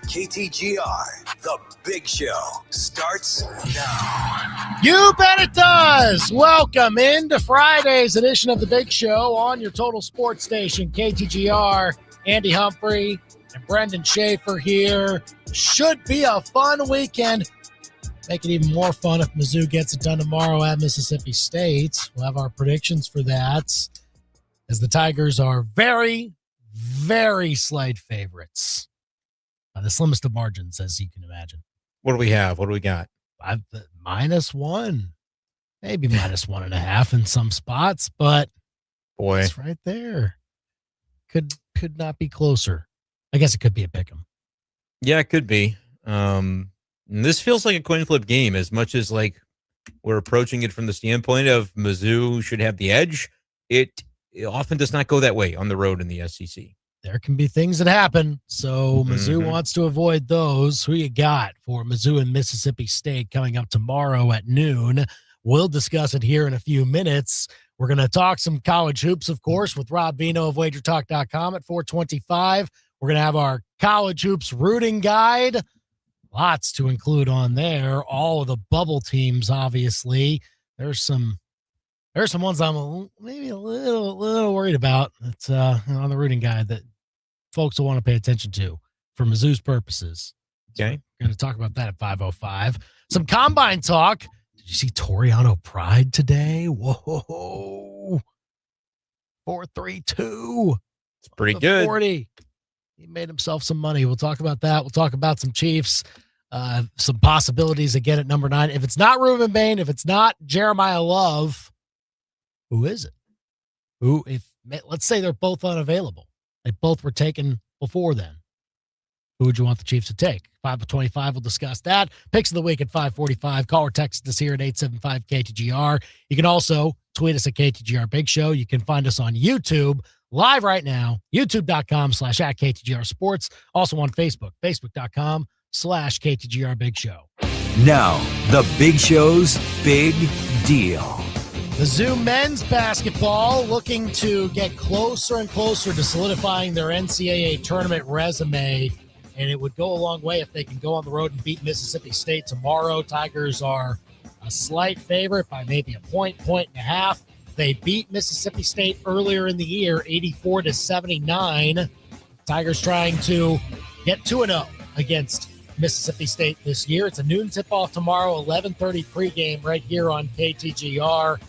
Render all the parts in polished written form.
KTGR, The Big Show, starts now. You bet it does. Welcome into Friday's edition of The Big Show on your total sports station, KTGR. Andy Humphrey and Brendan Schaefer here. Should be a fun weekend. Make it even more fun if Mizzou gets it done tomorrow at Mississippi State. We'll have our predictions for that, as the Tigers are very, very slight favorites. The slimmest of margins, as you can imagine. What do we have? What do we got? -1, maybe -1.5 in some spots, but boy, it's right there. Could not be closer. I guess it could be a pick'em. Yeah, it could be. This feels like a coin flip game, as much as like we're approaching it from the standpoint of Mizzou should have the edge. It often does not go that way on the road in the SEC. There can be things that happen, so Mizzou wants to avoid those. Who you got for Mizzou and Mississippi State coming up tomorrow at noon? We'll discuss it here in a few minutes. We're going to talk some college hoops, of course, with Rob Veno of WagerTalk.com at 4:25. We're going to have our college hoops rooting guide. Lots to include on there. All of the bubble teams, obviously. There's some ones I'm maybe a little worried about that's on the rooting guide that folks will want to pay attention to for Mizzou's purposes. Okay. So we're going to talk about that at 5:05. Some combine talk. Did you see Toriano Pride today? Whoa. 4.32. It's pretty good. 40. He made himself some money. We'll talk about that. We'll talk about some Chiefs, some possibilities again at number 9. If it's not Reuben Bain, if it's not Jeremiah Love, who is it? Let's say they're both unavailable. They both were taken before then. Who would you want the Chiefs to take? 5:25, we'll discuss that. Picks of the week at 5:45. Call or text us here at 875-KTGR. You can also tweet us at KTGR Big Show. You can find us on YouTube live right now, youtube.com/@KTGR Sports. Also on Facebook, facebook.com/KTGR Big Show. Now, The Big Show's Big Deal. Mizzou men's basketball looking to get closer and closer to solidifying their NCAA tournament resume, and it would go a long way if they can go on the road and beat Mississippi State tomorrow. Tigers are a slight favorite by maybe a point and a half. They beat Mississippi State earlier in the year, 84-79. Tigers trying to get 2-0 against Mississippi State this year. It's a noon tip-off tomorrow, 11:30 pregame right here on KTGR.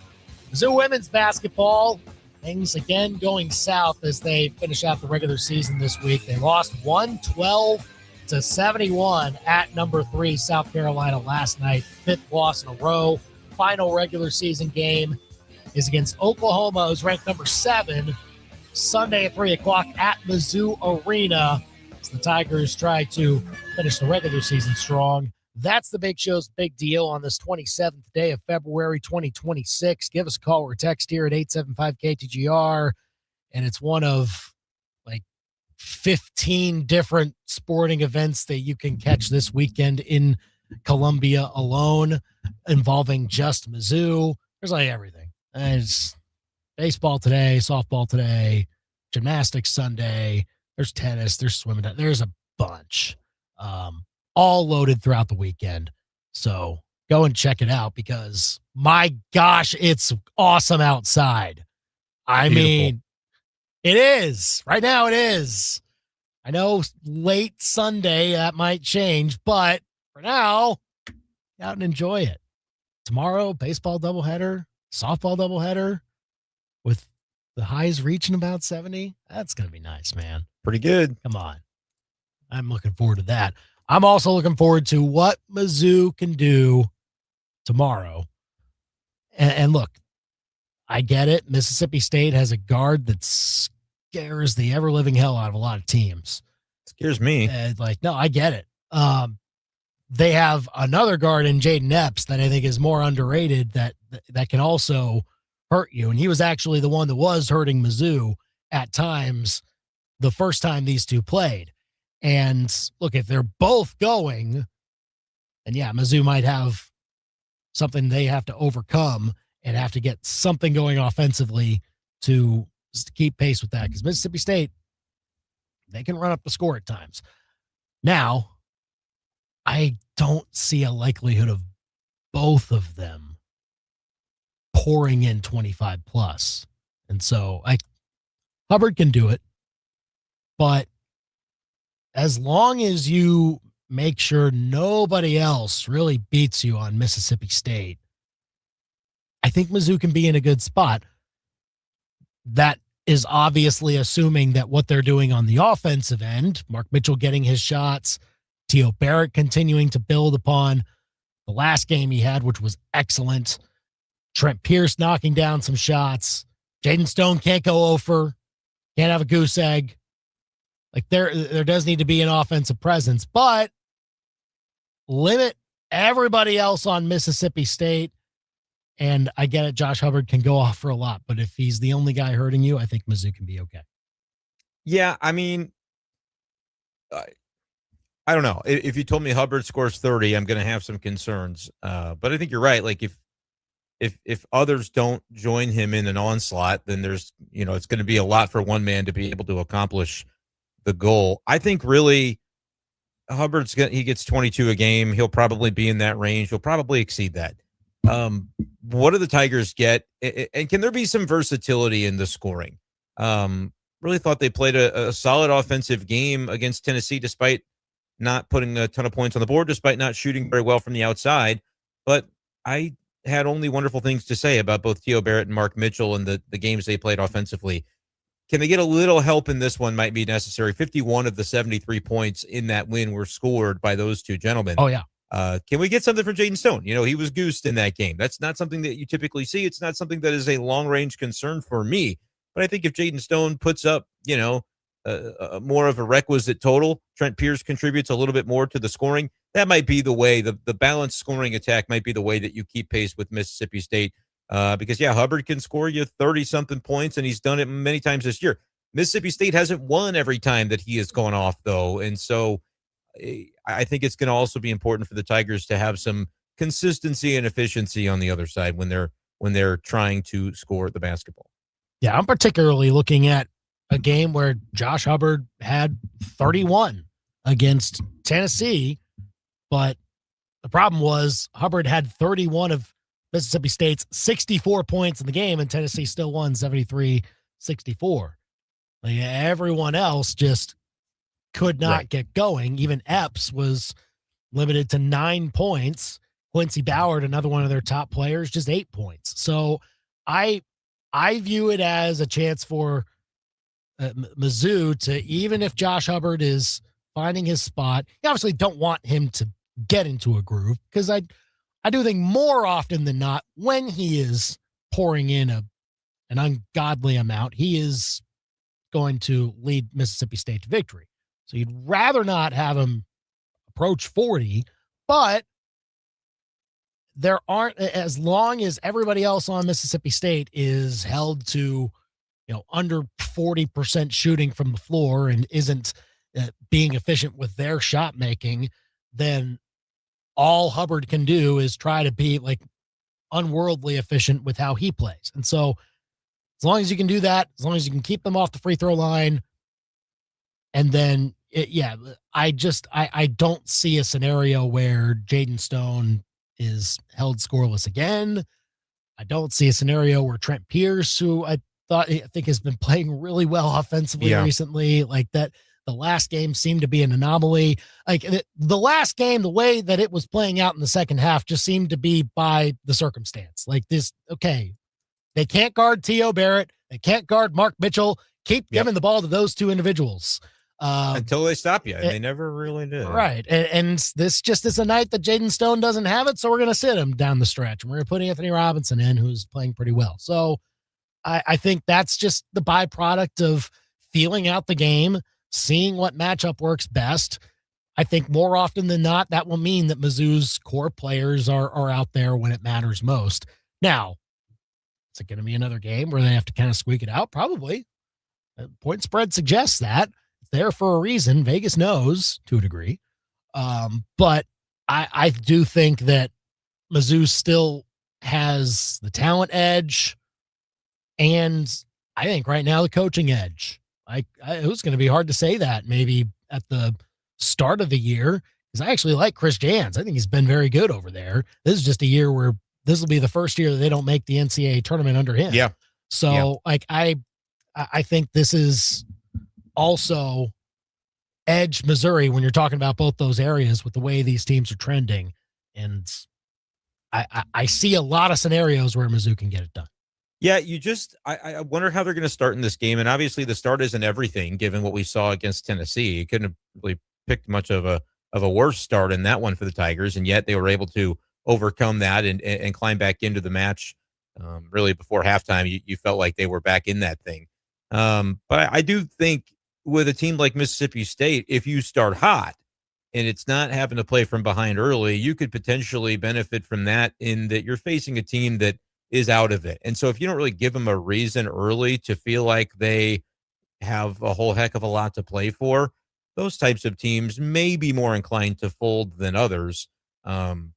Mizzou women's basketball, things again going south as they finish out the regular season this week. They lost 112-71 at number 3 South Carolina last night. 5th loss in a row. Final regular season game is against Oklahoma, who's ranked number 7, Sunday at 3 o'clock at Mizzou Arena, as the Tigers try to finish the regular season strong. That's the Big Show's big deal on this 27th day of February 2026. Give us a call or a text here at 875-KTGR, and it's one of like 15 different sporting events that you can catch this weekend in Columbia alone, involving just Mizzou. There's like everything. There's baseball today, softball today, gymnastics Sunday. There's tennis, there's swimming. There's a bunch. All loaded throughout the weekend. So go and check it out, because my gosh, it's awesome outside. I mean, it is. Right now it is. I know late Sunday that might change, but for now, get out and enjoy it. Tomorrow, baseball doubleheader, softball doubleheader with the highs reaching about 70. That's going to be nice, man. Pretty good. Come on. I'm looking forward to that. I'm also looking forward to what Mizzou can do tomorrow. And look, I get it. Mississippi State has a guard that scares the ever-living hell out of a lot of teams. Scares me. No, I get it. They have another guard in Jaden Epps that I think is more underrated that can also hurt you. And he was actually the one that was hurting Mizzou at times the first time these two played. And look, if they're both going, then yeah, Mizzou might have something they have to overcome and have to get something going offensively to keep pace with that. Because Mississippi State, they can run up the score at times. Now, I don't see a likelihood of both of them pouring in 25 plus. And so Hubbard can do it, but as long as you make sure nobody else really beats you on Mississippi State, I think Mizzou can be in a good spot. That is obviously assuming that what they're doing on the offensive end, Mark Mitchell getting his shots, T.O. Barrett continuing to build upon the last game he had, which was excellent, Trent Pierce knocking down some shots, Jaden Stone can't go over, can't have a goose egg. Like there does need to be an offensive presence, but limit everybody else on Mississippi State. And I get it, Josh Hubbard can go off for a lot, but if he's the only guy hurting you, I think Mizzou can be okay. Yeah, I mean, I don't know. If you told me Hubbard scores 30, I'm going to have some concerns. But I think you're right. Like if others don't join him in an onslaught, then there's, it's going to be a lot for one man to be able to accomplish the goal. I think really he gets 22 a game. He'll probably be in that range. He'll probably exceed that. What do the Tigers get? And can there be some versatility in the scoring? Really thought they played a solid offensive game against Tennessee, despite not putting a ton of points on the board, despite not shooting very well from the outside. But I had only wonderful things to say about both T.O. Barrett and Mark Mitchell and the games they played offensively. Can they get a little help in this one? Might be necessary. 51 of the 73 points in that win were scored by those two gentlemen. Oh, yeah. Can we get something from Jaden Stone? He was goosed in that game. That's not something that you typically see. It's not something that is a long-range concern for me. But I think if Jaden Stone puts up, more of a requisite total, Trent Pierce contributes a little bit more to the scoring, that might be the way, the balanced scoring attack might be the way that you keep pace with Mississippi State. Because, Hubbard can score you 30-something points, and he's done it many times this year. Mississippi State hasn't won every time that he has gone off, though. And so I think it's going to also be important for the Tigers to have some consistency and efficiency on the other side when they're trying to score the basketball. Yeah, I'm particularly looking at a game where Josh Hubbard had 31 against Tennessee, but the problem was Hubbard had 31 of Mississippi State's 64 points in the game, and Tennessee still won 73-64. Like everyone else just could not get going. Even Epps was limited to 9 points. Quincy Ballard, another one of their top players, just 8 points. So I view it as a chance for Mizzou to, even if Josh Hubbard is finding his spot, you obviously don't want him to get into a groove, because I do think more often than not, when he is pouring in an ungodly amount, he is going to lead Mississippi State to victory. So you'd rather not have him approach 40, but there aren't, as long as everybody else on Mississippi State is held to, under 40% shooting from the floor and isn't being efficient with their shot making, then all Hubbard can do is try to be like unworldly efficient with how he plays. And so as long as you can do that, as long as you can keep them off the free throw line, and then I don't see a scenario where Jaden Stone is held scoreless again. I don't see a scenario where Trent Pierce, who I think has been playing really well offensively recently, like that. The last game seemed to be an anomaly. Like the last game, the way that it was playing out in the second half just seemed to be by the circumstance. Like this, okay, they can't guard T.O. Barrett. They can't guard Mark Mitchell. Keep giving the ball to those two individuals. Until they stop you. And they never really did. Right. And this just is a night that Jaden Stone doesn't have it, so we're going to sit him down the stretch. And we're going to put Anthony Robinson in, who's playing pretty well. So I think that's just the byproduct of feeling out the game, seeing what matchup works best. I think more often than not, that will mean that Mizzou's core players are out there when it matters most. Now, is it going to be another game where they have to kind of squeak it out? Probably. Point spread suggests that. It's there for a reason. Vegas knows to a degree. But I do think that Mizzou still has the talent edge, and I think right now the coaching edge. It was going to be hard to say that maybe at the start of the year, because I actually like Chris Jans. I think he's been very good over there. This is just a year where this will be the first year that they don't make the NCAA tournament under him. Yeah. So like I think this is also edge Missouri when you're talking about both those areas with the way these teams are trending. And I see a lot of scenarios where Mizzou can get it done. Yeah, I wonder how they're going to start in this game. And obviously the start isn't everything given what we saw against Tennessee. You couldn't have really picked much of a worse start in that one for the Tigers. And yet they were able to overcome that and climb back into the match. Really before halftime, you felt like they were back in that thing. But I do think with a team like Mississippi State, if you start hot and it's not having to play from behind early, you could potentially benefit from that in that you're facing a team that is out of it. And so if you don't really give them a reason early to feel like they have a whole heck of a lot to play for, those types of teams may be more inclined to fold than others. And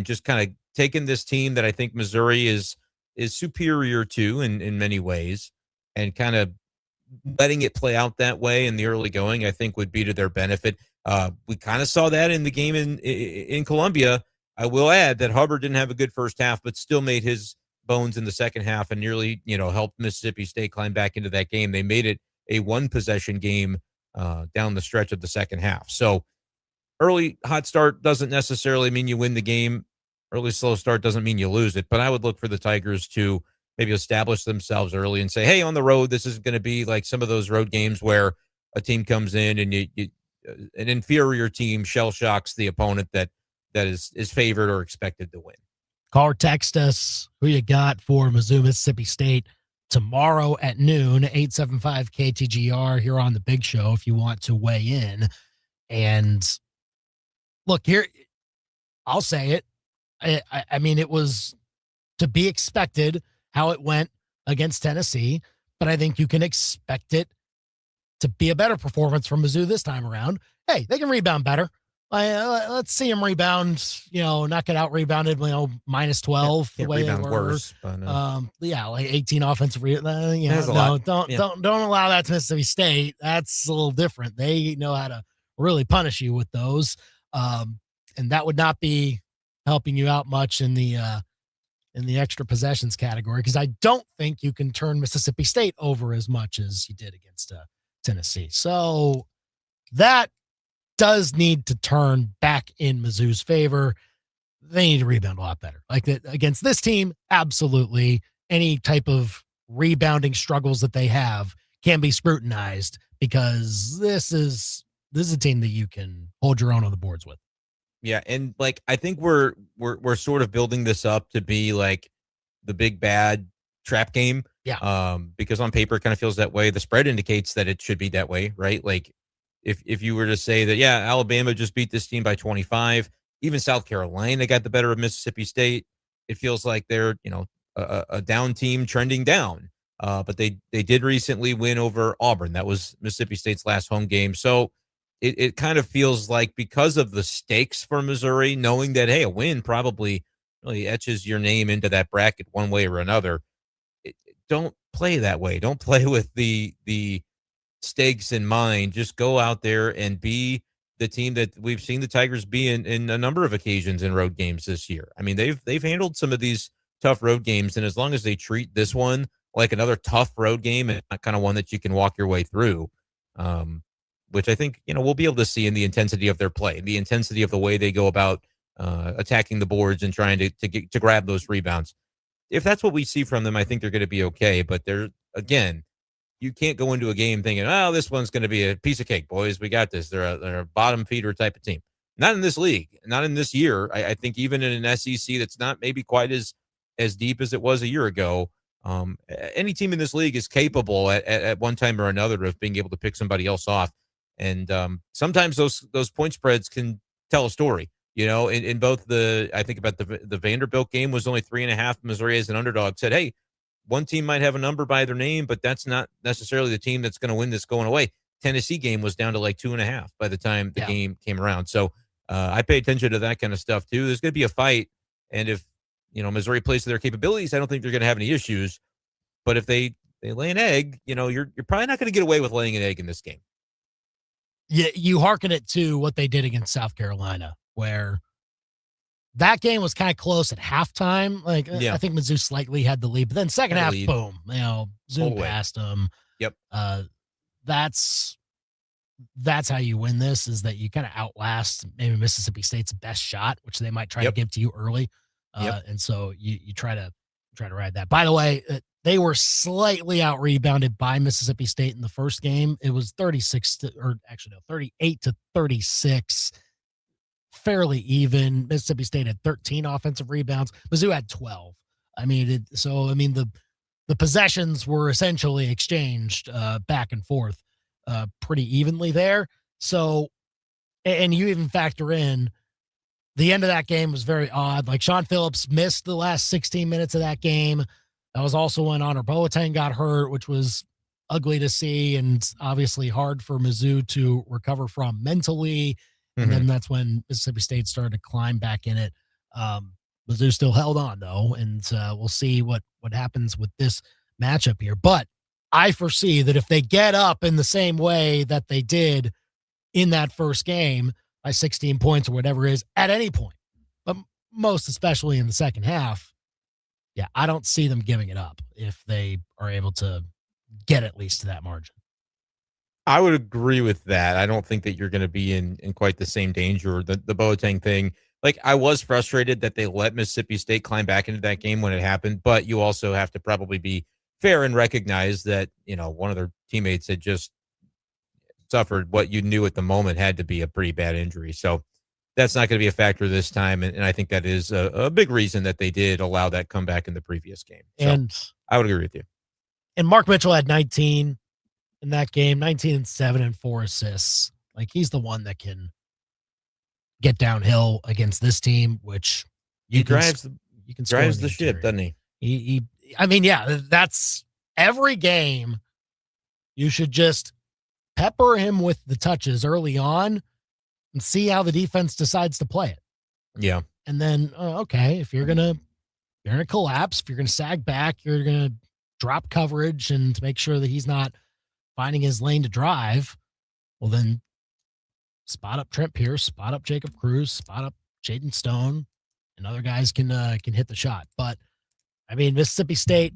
just kind of taking this team that I think Missouri is superior to in many ways and kind of letting it play out that way in the early going, I think would be to their benefit. We kind of saw that in the game in Columbia. I will add that Hubbard didn't have a good first half, but still made his bones in the second half and nearly, helped Mississippi State climb back into that game. They made it a one possession game down the stretch of the second half. So early hot start doesn't necessarily mean you win the game. Early slow start doesn't mean you lose it. But I would look for the Tigers to maybe establish themselves early and say, hey, on the road, this is going to be like some of those road games where a team comes in and an inferior team shell shocks the opponent that is favored or expected to win. Call or text us who you got for Mizzou, Mississippi State tomorrow at noon, 875 KTGR here on the Big Show if you want to weigh in. And look, here, I'll say it. I mean, it was to be expected how it went against Tennessee, but I think you can expect it to be a better performance from Mizzou this time around. Hey, they can rebound better. Let's see them rebound, not get out rebounded, minus 12 the way they were. Worse, but, like 18 offensive don't allow that to Mississippi State. That's a little different. They know how to really punish you with those. And that would not be helping you out much in the extra possessions category, because I don't think you can turn Mississippi State over as much as you did against Tennessee. So that does need to turn back in Mizzou's favor. They need to rebound a lot better. Like against this team, absolutely. Any type of rebounding struggles that they have can be scrutinized, because this is a team that you can hold your own on the boards with. Yeah, and like I think we're sort of building this up to be like the big bad trap game. Yeah. Because on paper it kind of feels that way. The spread indicates that it should be that way, right? Like if you were to say that, yeah, Alabama just beat this team by 25, even South Carolina got the better of Mississippi State, it feels like they're, a down team trending down. But they did recently win over Auburn. That was Mississippi State's last home game. So it kind of feels like, because of the stakes for Missouri, knowing that, hey, a win probably really etches your name into that bracket one way or another. Don't play that way. Don't play with the stakes in mind. Just go out there and be the team that we've seen the Tigers be in a number of occasions in road games this year. I mean, they've handled some of these tough road games, and as long as they treat this one like another tough road game and not kind of one that you can walk your way through, which I think, we'll be able to see in the intensity of their play, the intensity of the way they go about attacking the boards and trying to grab those rebounds. If that's what we see from them, I think they're going to be okay. But again, you can't go into a game thinking, oh, this one's going to be a piece of cake, boys. We got this. They're a bottom feeder type of team. Not in this league, not in this year. I think even in an SEC that's not maybe quite as deep as it was a year ago, any team in this league is capable at one time or another of being able to pick somebody else off. And sometimes those point spreads can tell a story. In both I think about the Vanderbilt game was only 3.5. Missouri as an underdog said, hey, one team might have a number by their name, but that's not necessarily the team that's going to win this going away. Tennessee game was down to like 2.5 by the time the game came around. So I pay attention to that kind of stuff too. There's going to be a fight. And if, Missouri plays to their capabilities, I don't think they're going to have any issues. But if they lay an egg, you're probably not going to get away with laying an egg in this game. you hearken it to what they did against South Carolina, where that game was kind of close at halftime. Like, I think Mizzou slightly had the lead, but then second half, boom, Zoom past them. Yep. That's how you win this, is that you kind of outlast maybe Mississippi State's best shot, which they might try to give to you early. And so you try to ride that. By the way, they were slightly out rebounded by Mississippi State in the first game. It was 38 to 36. Fairly even. Mississippi State had 13 offensive rebounds. Mizzou had 12. The possessions were essentially exchanged back and forth pretty evenly there. So, and you even factor in the end of that game was very odd. Like, Sean Phillips missed the last 16 minutes of that game. That was also when Honor Boateng got hurt, which was ugly to see and obviously hard for Mizzou to recover from mentally. And then that's when Mississippi State started to climb back in it. Mizzou still held on, though, and we'll see what happens with this matchup here. But I foresee that if they get up in the same way that they did in that first game by 16 points or whatever it is at any point, but most especially in the second half, I don't see them giving it up if they are able to get at least to that margin. I would agree with that. I don't think that you're going to be in quite the same danger. The Boateng thing, like, I was frustrated that they let Mississippi State climb back into that game when it happened, but you also have to probably be fair and recognize that, one of their teammates had just suffered what you knew at the moment had to be a pretty bad injury. So that's not going to be a factor this time. And I think that is a big reason that they did allow that comeback in the previous game. So and I would agree with you. And Mark Mitchell had 19 in that game, 19 and 7 and 4 assists. Like, he's the one that can get downhill against this team, which he drives the ship, doesn't he? That's every game. You should just pepper him with the touches early on and see how the defense decides to play it. Yeah. And then, okay, if you're going to collapse, if you're going to sag back, you're going to drop coverage and make sure that he's not finding his lane to drive, well, then spot up Trent Pierce, spot up Jacob Cruz, spot up Jaden Stone, and other guys can hit the shot. But, Mississippi State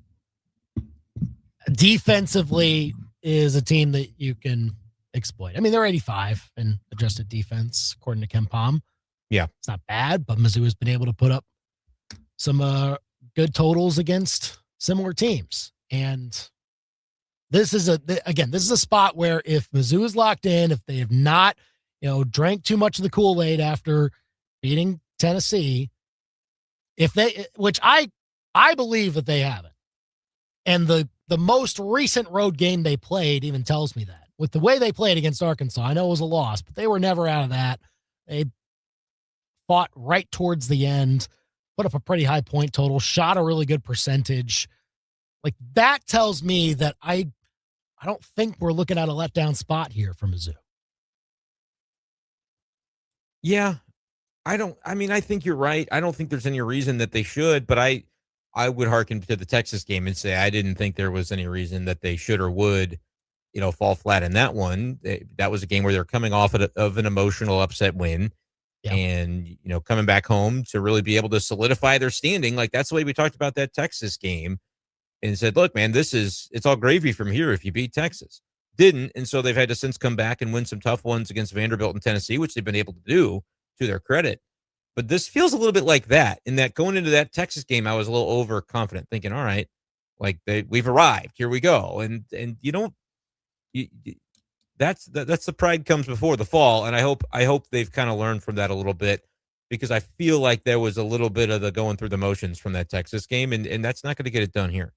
defensively is a team that you can exploit. They're 85 in adjusted defense, according to Ken Pom. Yeah. It's not bad, but Mizzou has been able to put up some good totals against similar teams. And this is a spot where if Mizzou is locked in, if they have not, drank too much of the Kool-Aid after beating Tennessee, which I believe that they haven't. And the most recent road game they played even tells me that. With the way they played against Arkansas, I know it was a loss, but they were never out of that. They fought right towards the end, put up a pretty high point total, shot a really good percentage. Like, that tells me that I don't think we're looking at a letdown spot here for Mizzou. Yeah. I think you're right. I don't think there's any reason that they should, but I would hearken to the Texas game and say I didn't think there was any reason that they should or would, fall flat in that one. That was a game where they're coming off of an emotional upset win. Yeah. And, coming back home to really be able to solidify their standing. Like, that's the way we talked about that Texas game and said, look, man, it's all gravy from here if you beat Texas. Didn't. And so they've had to since come back and win some tough ones against Vanderbilt and Tennessee, which they've been able to do to their credit. But this feels a little bit like that, in that going into that Texas game, I was a little overconfident, thinking, all right, like we've arrived, here we go. And that's the pride comes before the fall. And I hope they've kind of learned from that a little bit, because I feel like there was a little bit of the going through the motions from that Texas game. And that's not going to get it done here.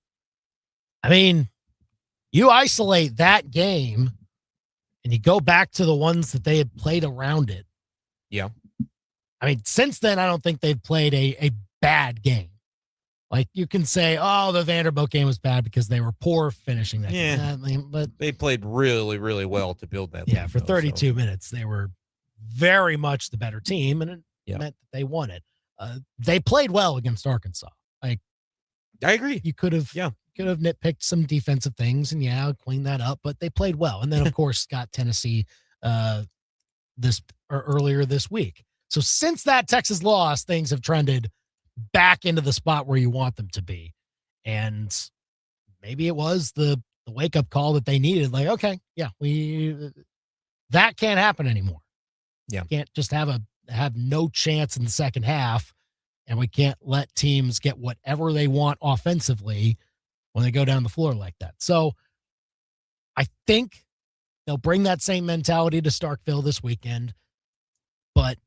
You isolate that game and you go back to the ones that they had played around it. Yeah. Since then, I don't think they've played a bad game. Like, you can say, the Vanderbilt game was bad because they were poor finishing that game. But they played really, really well to build that. Yeah, for 32 minutes, they were very much the better team, and it meant that they won it. They played well against Arkansas. Like, I agree. You could have nitpicked some defensive things and cleaned that up, but they played well. And then, of course, got Tennessee earlier this week. So since that Texas loss, things have trended back into the spot where you want them to be. And maybe it was the wake-up call that they needed. Like, okay, yeah, that can't happen anymore. Yeah. We can't just have no chance in the second half, and we can't let teams get whatever they want offensively when they go down the floor like that. So I think they'll bring that same mentality to Starkville this weekend, but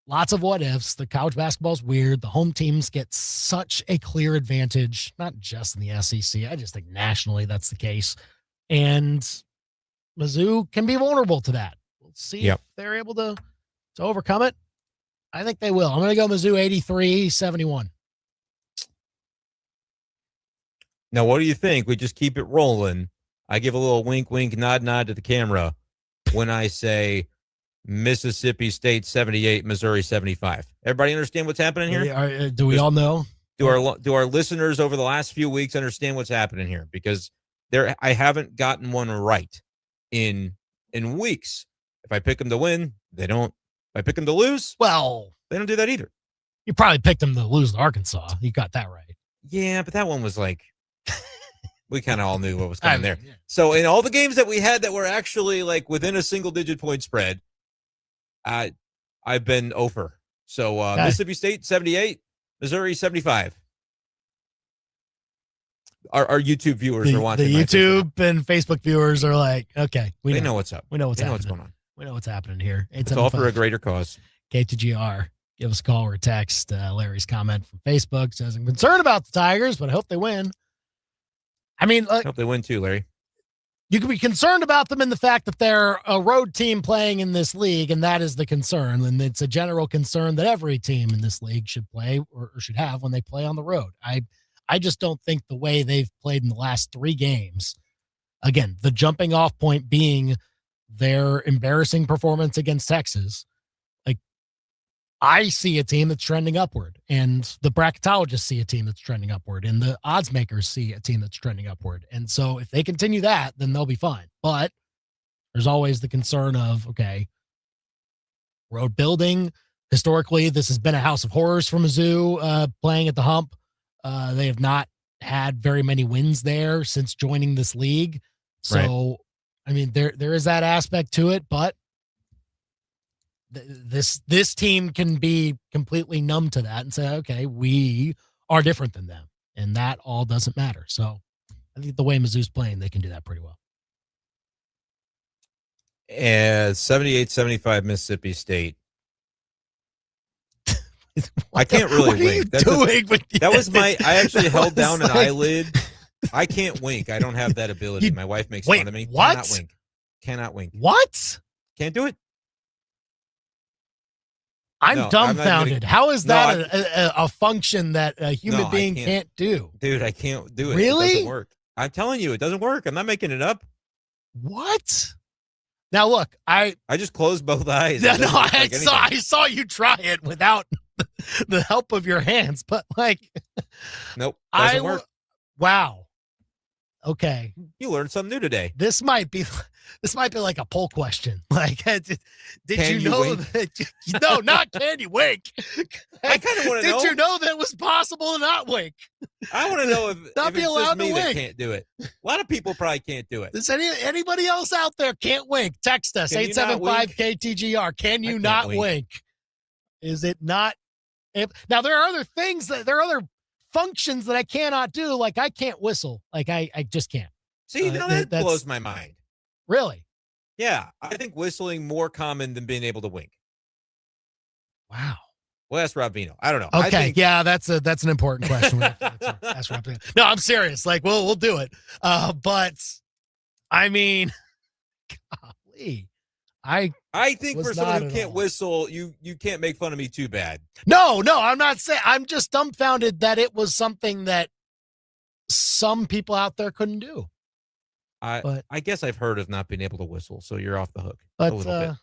lots of what ifs. The college basketball's weird. The home teams get such a clear advantage, not just in the SEC. I just think nationally that's the case. And Mizzou can be vulnerable to that. We'll see if they're able to overcome it. I think they will. I'm going to go Mizzou 83-71. Now, what do you think? We just keep it rolling. I give a little wink, wink, nod, nod to the camera when I say Mississippi State 78, Missouri 75. Everybody understand what's happening here? Do we all know? Do our listeners over the last few weeks understand what's happening here? Because I haven't gotten one right in weeks. If I pick them to win, they don't. If I pick them to lose, well, they don't do that either. You probably picked them to lose to Arkansas. You got that right. Yeah, but that one was like, we kind of all knew what was coming there. Yeah. So in all the games that we had that were actually like within a single-digit point spread, I've been over. So Mississippi State 78, Missouri 75. Our YouTube viewers are watching. The YouTube and Facebook viewers are like, okay, they know what's up. We know what's happening. What's going on. We know what's happening here. It's all for a greater cause. K2GR. Give us a call or a text. Larry's comment from Facebook says, I'm concerned about the Tigers, but I hope they win. I mean, I hope they win too, Larry. You can be concerned about them in the fact that they're a road team playing in this league, and that is the concern. And it's a general concern that every team in this league should play or should have when they play on the road. I just don't think the way they've played in the last 3 games, again, the jumping off point being their embarrassing performance against Texas, like I see a team that's trending upward, and the bracketologists see a team that's trending upward, and the odds makers see a team that's trending upward. And so if they continue that, then they'll be fine. But there's always the concern of, okay, road building. Historically, this has been a house of horrors for Mizzou playing at the Hump. They have not had very many wins there since joining this league. So, right. I mean, there is that aspect to it, but this team can be completely numb to that and say, okay, we are different than them, and that all doesn't matter. So I think the way Mizzou's playing, they can do that pretty well. 78-75 Mississippi State. I can't really wink. That was I actually held down an eyelid. I can't wink. I don't have that ability. My wife makes fun of me. What? Cannot wink. What? Can't do it. I'm dumbfounded. How is that a function that a human being can't do? Dude, I can't do it. Really? It doesn't work. I'm telling you, it doesn't work. I'm not making it up. What? Now, look, I just closed both eyes. I saw you try it without the help of your hands, but like, nope, doesn't work. Wow. Okay. You learned something new today. This might be like a poll question. Like, did you know that? No, not can you wink. I kind of want to know. Did you know that it was possible to not wink? I want to know if not be it's allowed just me to wink. that can't do it. A lot of people probably can't do it. Does anybody else out there can't wink? Text us 875-KTGR. Can you not wink? Is it not? Now there are other things there are other functions that I cannot do. Like I can't whistle. Like I just can't. See, that blows my mind. Really? Yeah. I think whistling more common than being able to wink. Wow. Well, that's Rob Veno. I don't know. Okay. Yeah, that's an important question. That's Rob Veno. No, I'm serious. Like, we'll do it. But I mean, golly. I think for someone who can't whistle, you can't make fun of me too bad. No, I'm not saying. I'm just dumbfounded that it was something that some people out there couldn't do. I guess I've heard of not being able to whistle, so you're off the hook but, a little bit.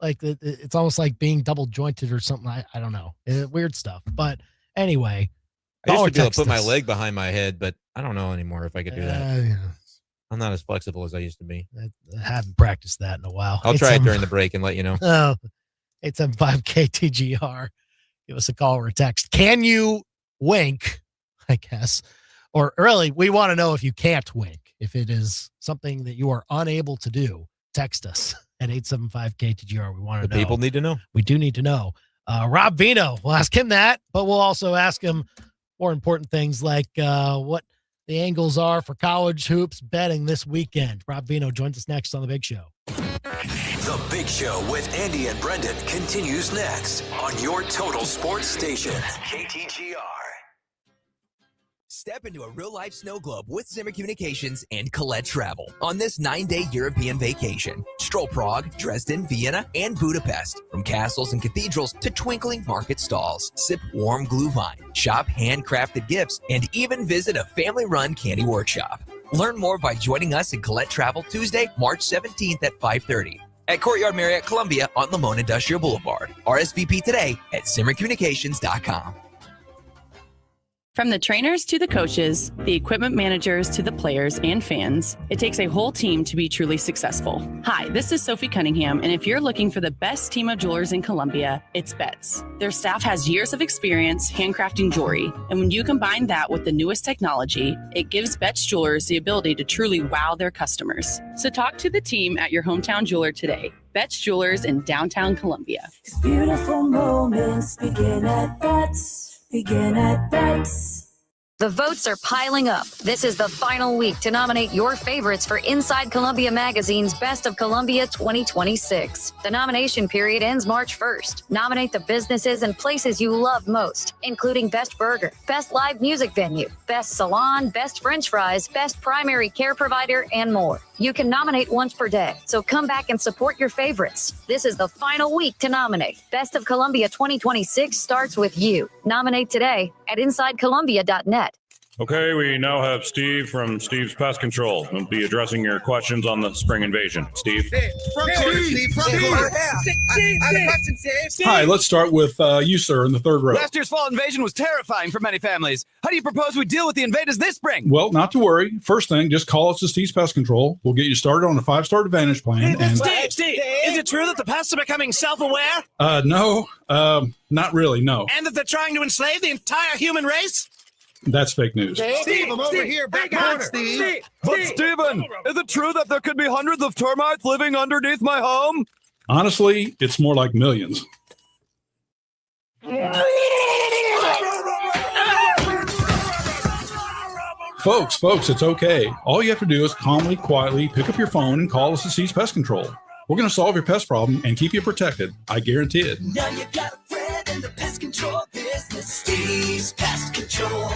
Like it's almost like being double jointed or something. I don't know. Weird stuff. But anyway, I used to be able to put my leg behind my head, but I don't know anymore if I could do that. Yeah. I'm not as flexible as I used to be. I haven't practiced that in a while. I'll try it during the break and let you know. 875-KTGR. Give us a call or a text. Can you wink, I guess? Or really, we want to know if you can't wink. If it is something that you are unable to do, text us at 875-KTGR. We want to know. People need to know. We do need to know. Rob Veno, we'll ask him that, but we'll also ask him more important things like what the angles are for college hoops betting this weekend. Rob Veno joins us next on The Big Show. The Big Show with Andy and Brendan continues next on your total sports station, KTGR. Step into a real-life snow globe with Zimmer Communications and Colette Travel on this 9-day European vacation. Stroll Prague, Dresden, Vienna, and Budapest. From castles and cathedrals to twinkling market stalls. Sip warm Glühwein, shop handcrafted gifts, and even visit a family-run candy workshop. Learn more by joining us in Colette Travel Tuesday, March 17th at 5:30 at Courtyard Marriott Columbia on Lamone Industrial Boulevard. RSVP today at ZimmerCommunications.com. From the trainers to the coaches, the equipment managers to the players and fans, it takes a whole team to be truly successful. Hi, this is Sophie Cunningham, and if you're looking for the best team of jewelers in Columbia, it's Betts. Their staff has years of experience handcrafting jewelry, and when you combine that with the newest technology, it gives Betts Jewelers the ability to truly wow their customers. So talk to the team at your hometown jeweler today. Betts Jewelers in downtown Columbia. Beautiful moments begin at Betts. Begin at Betts. The votes are piling up. This is the final week to nominate your favorites for Inside Columbia Magazine's Best of Columbia 2026. The nomination period ends March 1st. Nominate the businesses and places you love most, including Best Burger, Best Live Music Venue, Best Salon, Best French Fries, Best Primary Care Provider, and more. You can nominate once per day, so come back and support your favorites. This is the final week to nominate. Best of Columbia 2026 starts with you. Nominate today at InsideColumbia.net. Okay, we now have Steve from Steve's Pest Control. We'll be addressing your questions on the spring invasion. Steve? Hi, let's start with you, sir, in the third row. Last year's fall invasion was terrifying for many families. How do you propose we deal with the invaders this spring? Well, not to worry. First thing, just call us to Steve's Pest Control. We'll get you started on a 5-star Advantage plan. Steve, is it true that the pests are becoming self-aware? No, not really, no. And that they're trying to enslave the entire human race? That's fake news. Steve, I'm over here, back corner. But Steven, is it true that there could be hundreds of termites living underneath my home? Honestly, it's more like millions. Folks, it's okay. All you have to do is calmly, quietly pick up your phone and call us at Steve's Pest Control. We're going to solve your pest problem and keep you protected. I guarantee it. Now you got a friend in the pest control business. Steve's Pest Control.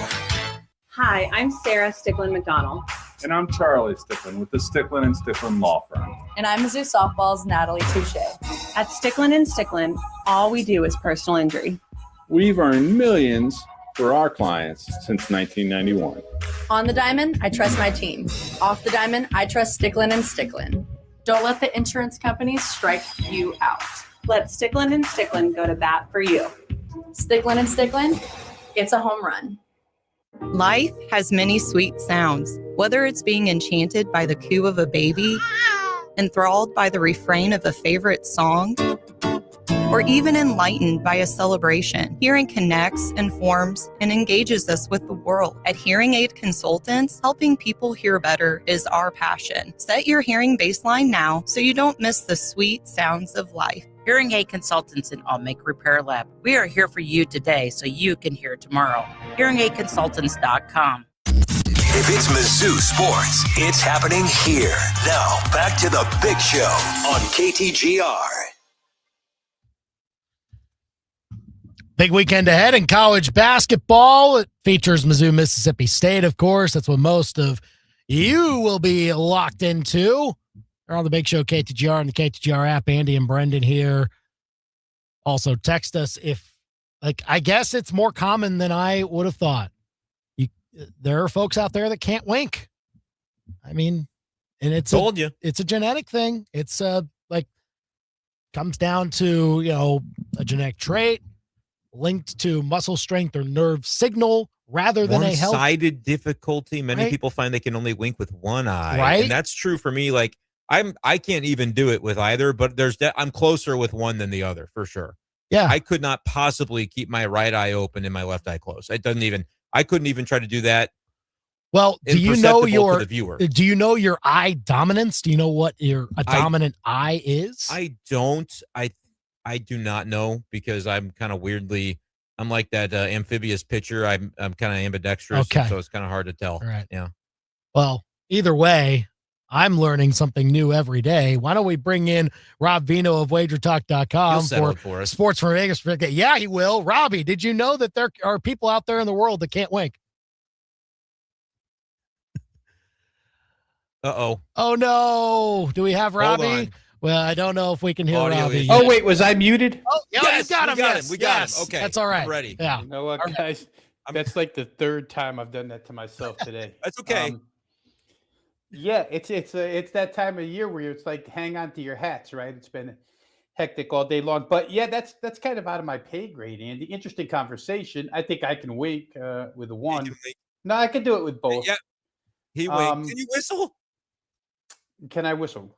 Hi, I'm Sarah Sticklin-McDonald. And I'm Charlie Sticklin with the Sticklin & Sticklin Law Firm. And I'm Mizzou Softball's Natalie Touche. At Sticklin & Sticklin, all we do is personal injury. We've earned millions for our clients since 1991. On the diamond, I trust my team. Off the diamond, I trust Sticklin & Sticklin. Don't let the insurance companies strike you out. Let Sticklin & Sticklin go to bat for you. Sticklin & Sticklin, it's a home run. Life has many sweet sounds, whether it's being enchanted by the coo of a baby, enthralled by the refrain of a favorite song, or even enlightened by a celebration. Hearing connects, informs, and engages us with the world. At Hearing Aid Consultants, helping people hear better is our passion. Set your hearing baseline now so you don't miss the sweet sounds of life. Hearing Aid Consultants in Almec Repair Lab. We are here for you today so you can hear tomorrow. HearingAidConsultants.com. If it's Mizzou sports, it's happening here. Now, back to the Big Show on KTGR. Big weekend ahead in college basketball. It features Mizzou, Mississippi State, of course. That's what most of you will be locked into. They're on the Big Show, KTGR, and the KTGR app. Andy and Brendan here. Also, text us if, I guess it's more common than I would have thought. There are folks out there that can't wink. I mean, and it's a genetic thing. It's comes down to, a genetic trait linked to muscle strength or nerve signal rather than a health. One-sided difficulty. Many Right. people find they can only wink with one eye. Right. And that's true for me. Like I can't even do it with either, but I'm closer with one than the other for sure. Yeah. I could not possibly keep my right eye open and my left eye closed. I couldn't even try to do that. Well, do you know to the viewer. your eye dominance? Do you know what your dominant eye is? I don't. I do not know because I'm kind of weirdly. I'm like that amphibious pitcher. I'm kind of ambidextrous, Okay. so it's kind of hard to tell. All right. Yeah. Well, either way, I'm learning something new every day. Why don't we bring in Rob Veno of WagerTalk.com He'll settle it for us. Sports from Vegas? Yeah, he will. Robbie, did you know that there are people out there in the world that can't wink? Uh-oh. Oh, no. Do we have Hold Robbie? on. Well, I don't know if we can hear Audio Robbie. issue. yet. Oh, wait, was I muted? Oh, yeah, Yes, you got we him. got Yes, him. We got him. yes. Okay. That's all right. I'm ready. Yeah. You know what, guys? That's like the third time I've done that to myself today. That's okay. Yeah, it's that time of year where it's like hang on to your hats, right? It's been hectic all day long, but yeah, that's kind of out of my pay grade. Andy, interesting conversation. I think I can wink with a one. No, I can do it with both. Yeah, he winked. Can you whistle? Can I whistle?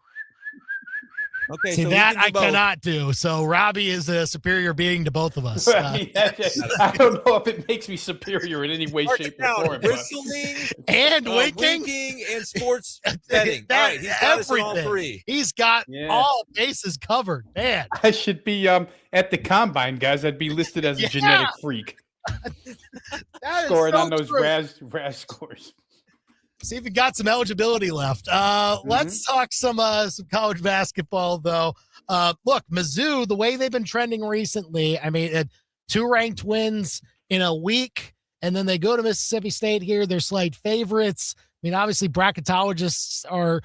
Okay, See, so we that can do I both. cannot do. So Robbie is a superior being to both of us. I don't know if it makes me superior in any way, shape, or form. Whistling and winking. winking and sports betting. All right, he's got us on all three. He's got all bases covered. Man, I should be at the combine, guys. I'd be listed as a genetic freak. That is Scoring so on those true. RAS scores. See if we got some eligibility left. Let's talk some college basketball, though. Look, Mizzou, the way they've been trending recently, I mean, 2 ranked wins in a week, and then they go to Mississippi State here. They're slight favorites. I mean, obviously, bracketologists are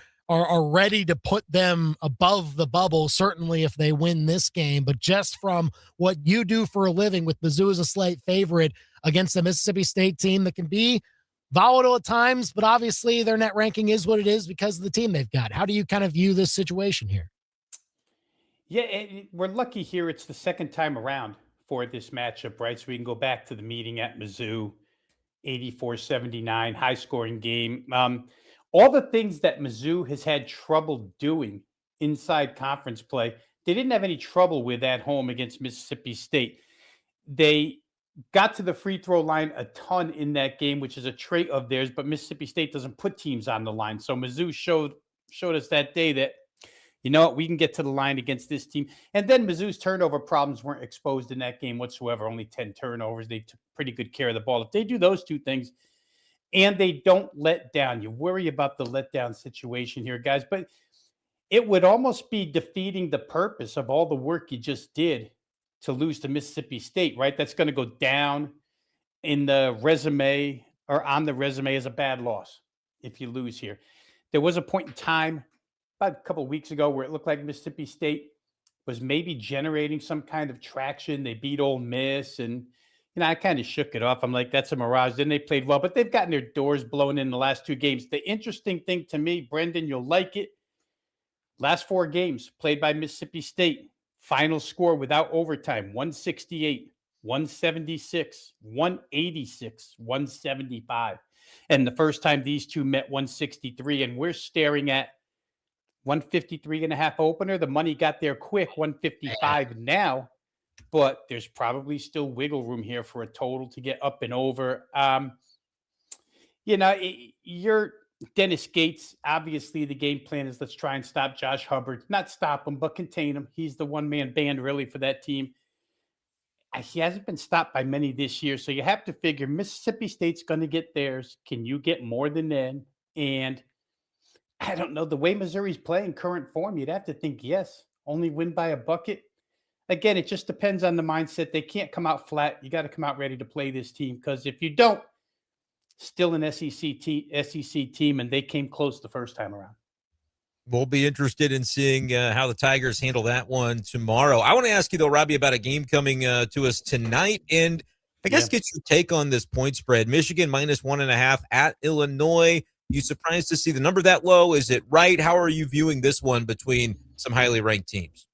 ready to put them above the bubble, certainly if they win this game. But just from what you do for a living with Mizzou as a slight favorite against the Mississippi State team that can be volatile at times, but obviously their net ranking is what it is because of the team they've got. How do you kind of view this situation here? Yeah, we're lucky here. It's the second time around for this matchup, right? So we can go back to the meeting at Mizzou, 84-79, high-scoring game. All the things that Mizzou has had trouble doing inside conference play, they didn't have any trouble with at home against Mississippi State. They got to the free throw line a ton in that game, which is a trait of theirs, but Mississippi State doesn't put teams on the line. So Mizzou showed us that day that, you know what, we can get to the line against this team. And then Mizzou's turnover problems weren't exposed in that game whatsoever, only 10 turnovers. They took pretty good care of the ball. If they do those two things and they don't let down, you worry about the letdown situation here, guys. But it would almost be defeating the purpose of all the work you just did to lose to Mississippi State, right? That's going to go down in the resume or on the resume as a bad loss if you lose here. There was a point in time about a couple of weeks ago where it looked like Mississippi State was maybe generating some kind of traction. They beat Ole Miss, and I kind of shook it off. I'm like, that's a mirage. Then they played well, but they've gotten their doors blown in the last 2 games. The interesting thing to me, Brendan, you'll like it. Last 4 games played by Mississippi State. Final score without overtime, 168, 176, 186, 175. And the first time these two met, 163. And we're staring at 153.5 opener. The money got there quick, 155 now. But there's probably still wiggle room here for a total to get up and over. You're Dennis Gates. Obviously, the game plan is let's try and stop Josh Hubbard. Not stop him, but contain him. He's the one-man band, really, for that team. He hasn't been stopped by many this year, so you have to figure Mississippi State's going to get theirs. Can you get more than them? And I don't know. The way Missouri's playing current form, you'd have to think, yes, only win by a bucket. Again, it just depends on the mindset. They can't come out flat. You got to come out ready to play this team, because if you don't, still an SEC team, and they came close the first time around. We'll be interested in seeing how the Tigers handle that one tomorrow. I want to ask you, though, Robbie, about a game coming to us tonight, and I guess get your take on this point spread. Michigan -1.5 at Illinois. You surprised to see the number that low? Is it right? How are you viewing this one between some highly ranked teams?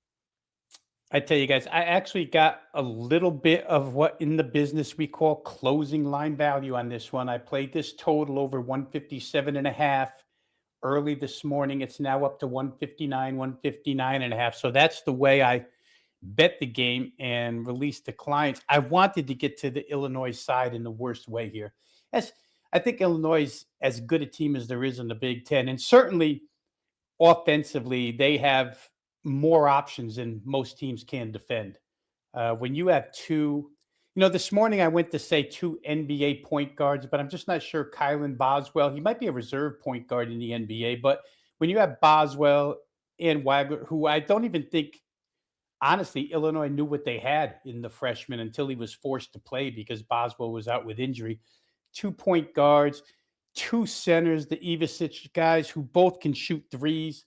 I tell you guys, I actually got a little bit of what in the business we call closing line value on this one. I played this total over 157.5 early this morning. It's now up to 159, 159.5. So that's the way I bet the game and released the clients. I wanted to get to the Illinois side in the worst way here. As I think Illinois is as good a team as there is in the Big Ten. And certainly offensively, they have more options than most teams can defend. When you have two, this morning I went to say two NBA point guards, but I'm just not sure Kylan Boswell, he might be a reserve point guard in the NBA, but when you have Boswell and Wagler, who I don't even think, honestly, Illinois knew what they had in the freshman until he was forced to play because Boswell was out with injury. 2 point guards, two centers, the Ivasic guys who both can shoot threes.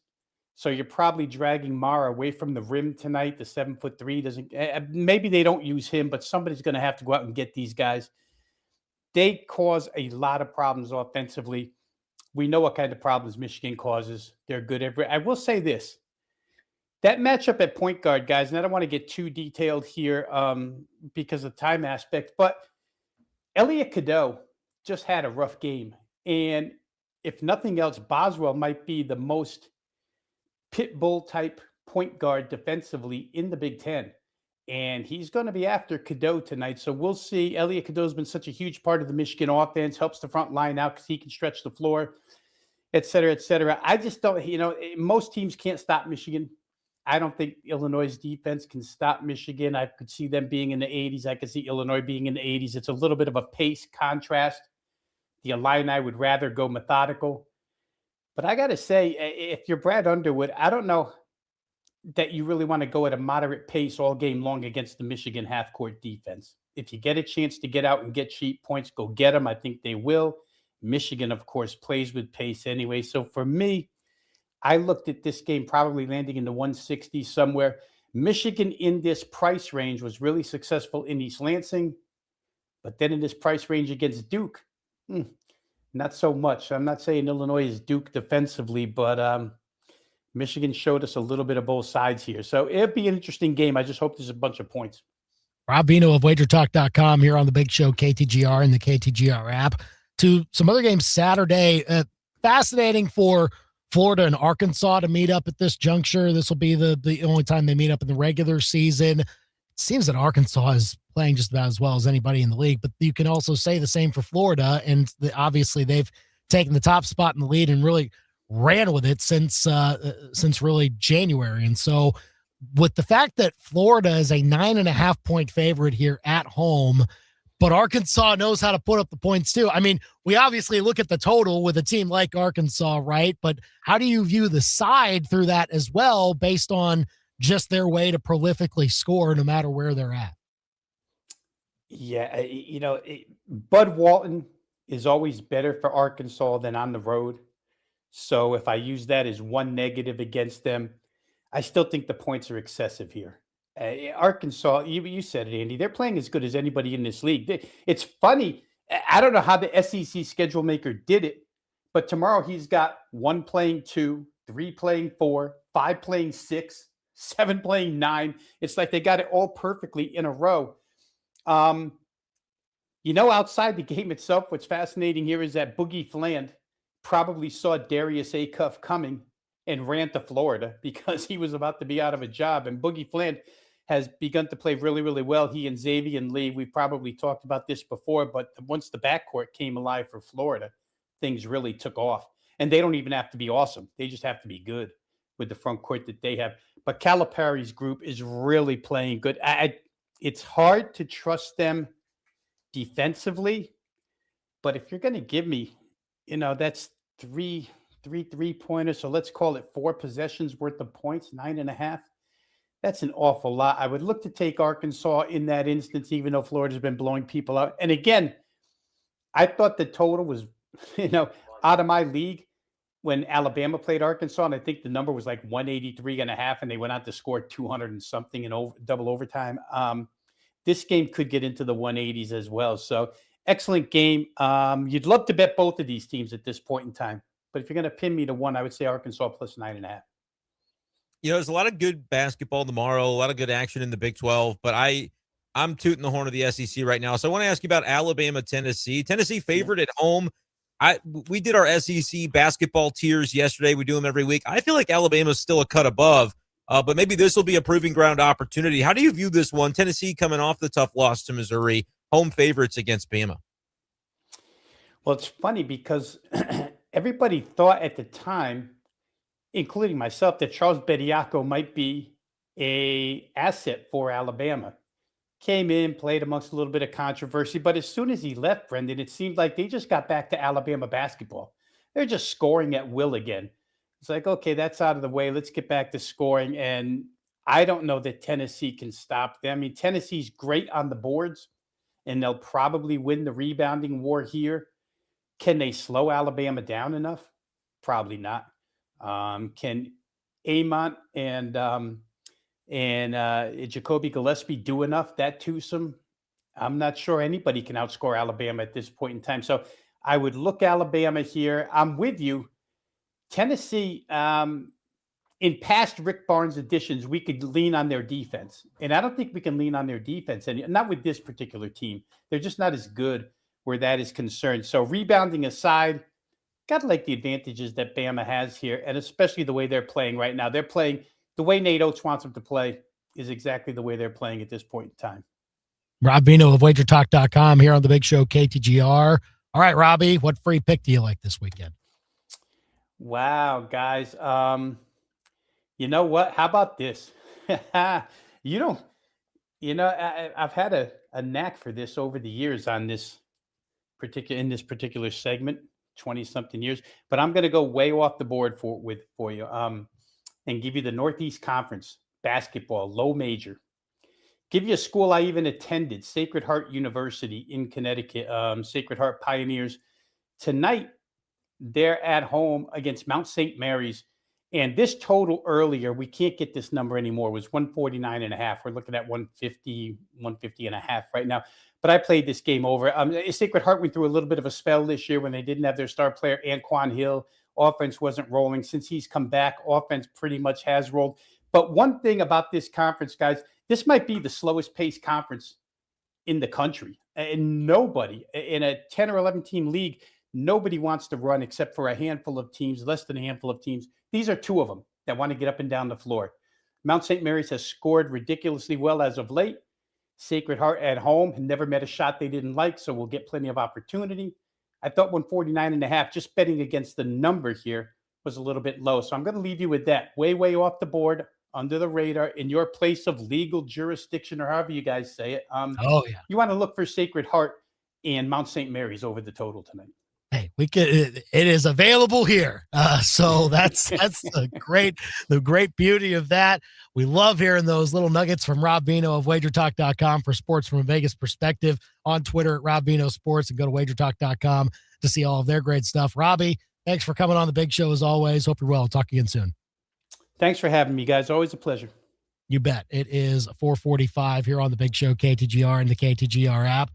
So you're probably dragging Mara away from the rim tonight. The 7'3" doesn't. Maybe they don't use him, but somebody's going to have to go out and get these guys. They cause a lot of problems offensively. We know what kind of problems Michigan causes. They're good every. I will say this: that matchup at point guard, guys, and I don't want to get too detailed here because of time aspect, but Elliot Cadeau just had a rough game, and if nothing else, Boswell might be the most pit bull type point guard defensively in the Big Ten. And he's going to be after Cadeau tonight. So we'll see. Elliot Cadeau's been such a huge part of the Michigan offense, helps the front line out because he can stretch the floor, et cetera, et cetera. I just don't, most teams can't stop Michigan. I don't think Illinois' defense can stop Michigan. I could see them being in the 80s. I could see Illinois being in the 80s. It's a little bit of a pace contrast. The Illini would rather go methodical. But I got to say, if you're Brad Underwood, I don't know that you really want to go at a moderate pace all game long against the Michigan half-court defense. If you get a chance to get out and get cheap points, go get them. I think they will. Michigan, of course, plays with pace anyway. So for me, I looked at this game probably landing in the 160 somewhere. Michigan in this price range was really successful in East Lansing, but then in this price range against Duke, not so much. I'm not saying Illinois is Duke defensively, but Michigan showed us a little bit of both sides here. So it'd be an interesting game. I just hope there's a bunch of points. Rob Veno of WagerTalk.com here on the Big Show, KTGR and the KTGR app. To some other games Saturday. Fascinating for Florida and Arkansas to meet up at this juncture. This will be the only time they meet up in the regular season. It seems that Arkansas is playing just about as well as anybody in the league, but you can also say the same for Florida. And obviously they've taken the top spot in the lead and really ran with it since really January. And so with the fact that Florida is a 9.5 point favorite here at home, but Arkansas knows how to put up the points too. I mean, we obviously look at the total with a team like Arkansas, right? But how do you view the side through that as well, based on just their way to prolifically score no matter where they're at? Yeah, Bud Walton is always better for Arkansas than on the road. So if I use that as one negative against them, I still think the points are excessive here. Arkansas, you said it, Andy, they're playing as good as anybody in this league. It's funny. I don't know how the SEC schedule maker did it, but tomorrow he's got 1 playing 2, 3 playing 4, 5 playing 6, 7 playing 9. It's like they got it all perfectly in a row. Outside the game itself, what's fascinating here is that Boogie Fland probably saw Darius Acuff coming and ran to Florida because he was about to be out of a job. And Boogie Fland has begun to play really, really well. He and Xavier Lee, we've probably talked about this before, but once the backcourt came alive for Florida, things really took off. And they don't even have to be awesome. They just have to be good with the front court that they have. But Calipari's group is really playing good. It's hard to trust them defensively, but if you're going to give me, that's three 3-pointers, so let's call it 4 possessions worth of points, 9.5. That's an awful lot. I would look to take Arkansas in that instance, even though Florida's been blowing people out. And again, I thought the total was, out of my league when Alabama played Arkansas, and I think the number was like 183.5, and they went out to score 200 and something in double overtime. This game could get into the 180s as well. So excellent game. You'd love to bet both of these teams at this point in time. But if you're going to pin me to one, I would say Arkansas plus 9.5. There's a lot of good basketball tomorrow, a lot of good action in the Big 12, but I'm tooting the horn of the SEC right now. So I want to ask you about Alabama, Tennessee. Tennessee favored at home. We did our SEC basketball tiers yesterday. We do them every week. I feel like Alabama's still a cut above, but maybe this will be a proving ground opportunity. How do you view this one? Tennessee coming off the tough loss to Missouri, home favorites against Bama. Well, it's funny because everybody thought at the time, including myself, that Charles Bediako might be an asset for Alabama. Came in, played amongst a little bit of controversy, but as soon as he left, Brendan, it seemed like they just got back to Alabama basketball. They're just scoring at will again. It's like, okay, that's out of the way. Let's get back to scoring. And I don't know that Tennessee can stop them. I mean, Tennessee's great on the boards, and they'll probably win the rebounding war here. Can they slow Alabama down enough? Probably not. Can Amont and Jacoby Gillespie do enough? That twosome, I'm not sure anybody can outscore Alabama at this point in time. So I would look Alabama here. I'm with you. Tennessee, in past Rick Barnes editions, we could lean on their defense. And I don't think we can lean on their defense, and not with this particular team. They're just not as good where that is concerned. So rebounding aside, got to like the advantages that Bama has here, and especially the way they're playing right now. They're playing the way Nate Oates wants them to play is exactly the way they're playing at this point in time. Rob Veno of WagerTalk.com here on the Big Show KTGR. All right, Robbie, what free pick do you like this weekend? Wow, guys. You know what? How about this? I've had a knack for this over the years on this particular segment, 20-something years, but I'm going to go way off the board for you and give you the Northeast Conference basketball, low major. Give you a school I even attended, Sacred Heart University in Connecticut, Sacred Heart Pioneers. Tonight, they're at home against Mount St. Mary's. And this total earlier, we can't get this number anymore, was 149.5. We're looking at 150.5 right now. But I played this game over. Sacred Heart went through a little bit of a spell this year when they didn't have their star player, Anquan Hill. Offense wasn't rolling. Since he's come back, offense pretty much has rolled. But one thing about this conference, guys, this might be the slowest paced conference in the country. And nobody in a 10 or 11 team league, nobody wants to run except for a handful of teams, less than a handful of teams. These are two of them that want to get up and down the floor. Mount St. Mary's has scored ridiculously well as of late. Sacred Heart at home never met a shot they didn't like, so we'll get plenty of opportunity. I thought 149.5, just betting against the number here, was a little bit low. So I'm going to leave you with that. Way, way off the board, under the radar, in your place of legal jurisdiction, or however you guys say it. You want to look for Sacred Heart and Mount St. Mary's over the total tonight. Hey, it is available here. So that's the great beauty of that. We love hearing those little nuggets from Rob Veno of WagerTalk.com for sports from a Vegas perspective, on Twitter at Rob Veno Sports, and go to WagerTalk.com to see all of their great stuff. Robbie, thanks for coming on the Big Show as always. Hope you're well. Talk again soon. Thanks for having me, guys. Always a pleasure. You bet. It is 4:45 here on the Big Show, KTGR and the KTGR app.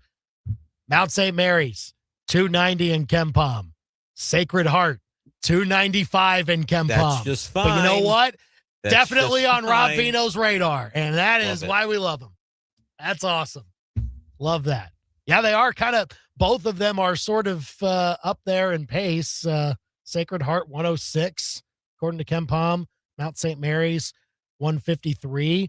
Mount St. Mary's, 290 in KenPom. Sacred Heart, 295 in KenPom. That's just fine. But you know what? That's Definitely on Rob fine. Veno's radar, and that Love is it. why we love him. That's awesome. Love that. Yeah, they are kind of, both of them are sort of up there in pace. Sacred Heart, 106, according to KenPom. Mount St. Mary's, 153.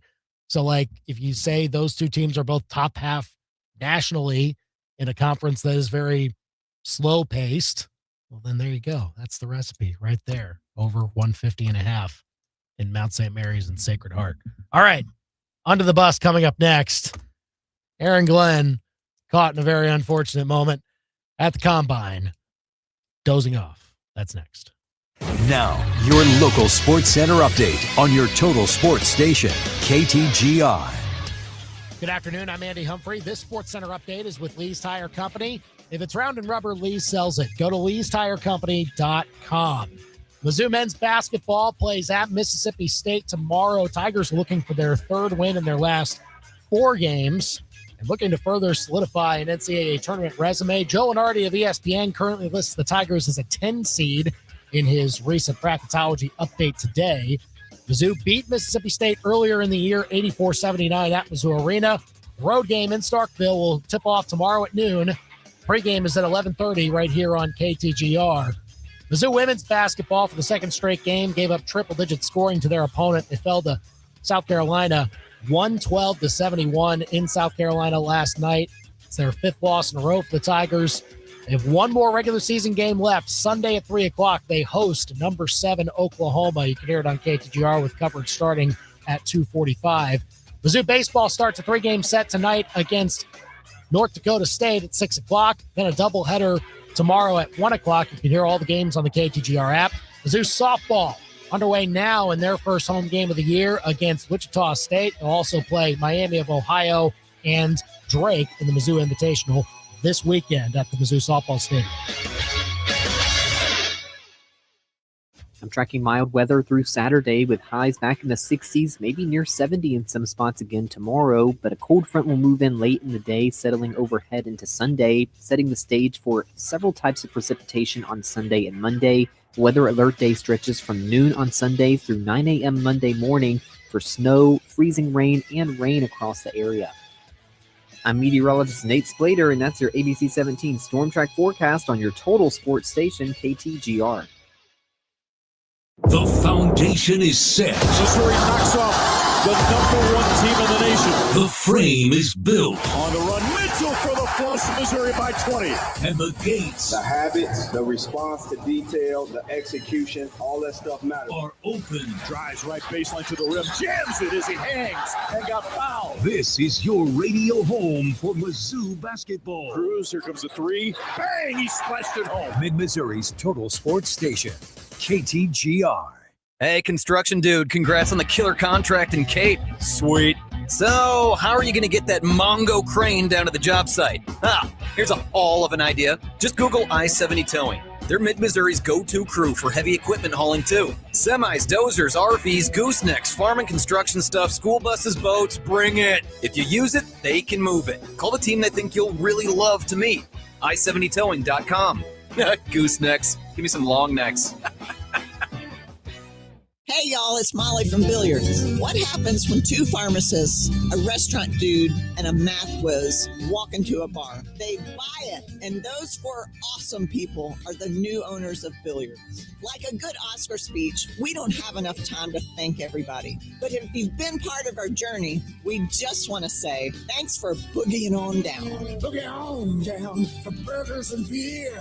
So, like, if you say those two teams are both top half nationally in a conference that is very slow paced, well, then there you go. That's the recipe right there. Over 150.5 in Mount St. Mary's and Sacred Heart. All right. Onto the bus coming up next. Aaron Glenn caught in a very unfortunate moment at the combine, dozing off. That's next. Now, your local sports center update on your total sports station, KTGR. Good afternoon. I'm Andy Humphrey. This Sports Center update is with Lee's Tire Company. If it's round and rubber, Lee sells it. Go to leestirecompany.com. Mizzou men's basketball plays at Mississippi State tomorrow. Tigers looking for their third win in their last 4 games and looking to further solidify an NCAA tournament resume. Joe Lenardi of ESPN currently lists the Tigers as a 10 seed in his recent bracketology update today. Mizzou beat Mississippi State earlier in the year, 84-79 at Mizzou Arena. Road game in Starkville will tip off tomorrow at noon. Pregame is at 11:30 right here on KTGR. Mizzou women's basketball for the second straight game gave up triple-digit scoring to their opponent. They fell to South Carolina 112-71 in South Carolina last night. It's their fifth loss in a row for the Tigers. They have one more regular season game left. Sunday at 3 o'clock, they host number 7 Oklahoma. You can hear it on KTGR with coverage starting at 2:45. Mizzou baseball starts a 3-game set tonight against North Dakota State at 6 o'clock. Then a doubleheader tomorrow at 1 o'clock. You can hear all the games on the KTGR app. Mizzou softball underway now in their first home game of the year against Wichita State. They'll also play Miami of Ohio and Drake in the Mizzou Invitational this weekend at the Mizzou Softball Stadium. I'm tracking mild weather through Saturday with highs back in the 60s, maybe near 70 in some spots again tomorrow, but a cold front will move in late in the day, settling overhead into Sunday, setting the stage for several types of precipitation on Sunday and Monday. Weather alert day stretches from noon on Sunday through 9 a.m. Monday morning for snow, freezing rain, and rain across the area. I'm meteorologist Nate Splater, and that's your ABC 17 Storm Track forecast on your total sports station, KTGR. The foundation is set. Missouri knocks off the #1 team in the nation. The frame is built. On the run, Mitchell for the flush, Missouri by 20. And the gates. The habits, the response to detail, the execution, all that stuff matters. Are open. Drives right baseline to the rim, jams it as he hangs and got fouled. This is your radio home for Mizzou basketball. Cruz, here comes the 3. Bang, he splashed it home. Mid-Missouri's total sports station, KTGR. Hey, construction dude, congrats on the killer contract in Cape. Sweet. So, how are you going to get that Mongo crane down to the job site? Here's a haul of an idea. Just Google I-70 Towing. They're Mid-Missouri's go-to crew for heavy equipment hauling, too. Semis, dozers, RVs, goosenecks, farm and construction stuff, school buses, boats, bring it. If you use it, they can move it. Call the team they think you'll really love to meet. I70towing.com. Goosenecks. Give me some long necks. Hey, y'all, it's Molly from Billiards. What happens when two pharmacists, a restaurant dude, and a math whiz walk into a bar? They buy it, and those 4 awesome people are the new owners of Billiards. Like a good Oscar speech, we don't have enough time to thank everybody. But if you've been part of our journey, we just want to say thanks for boogieing on down. Boogie on down for burgers and beer.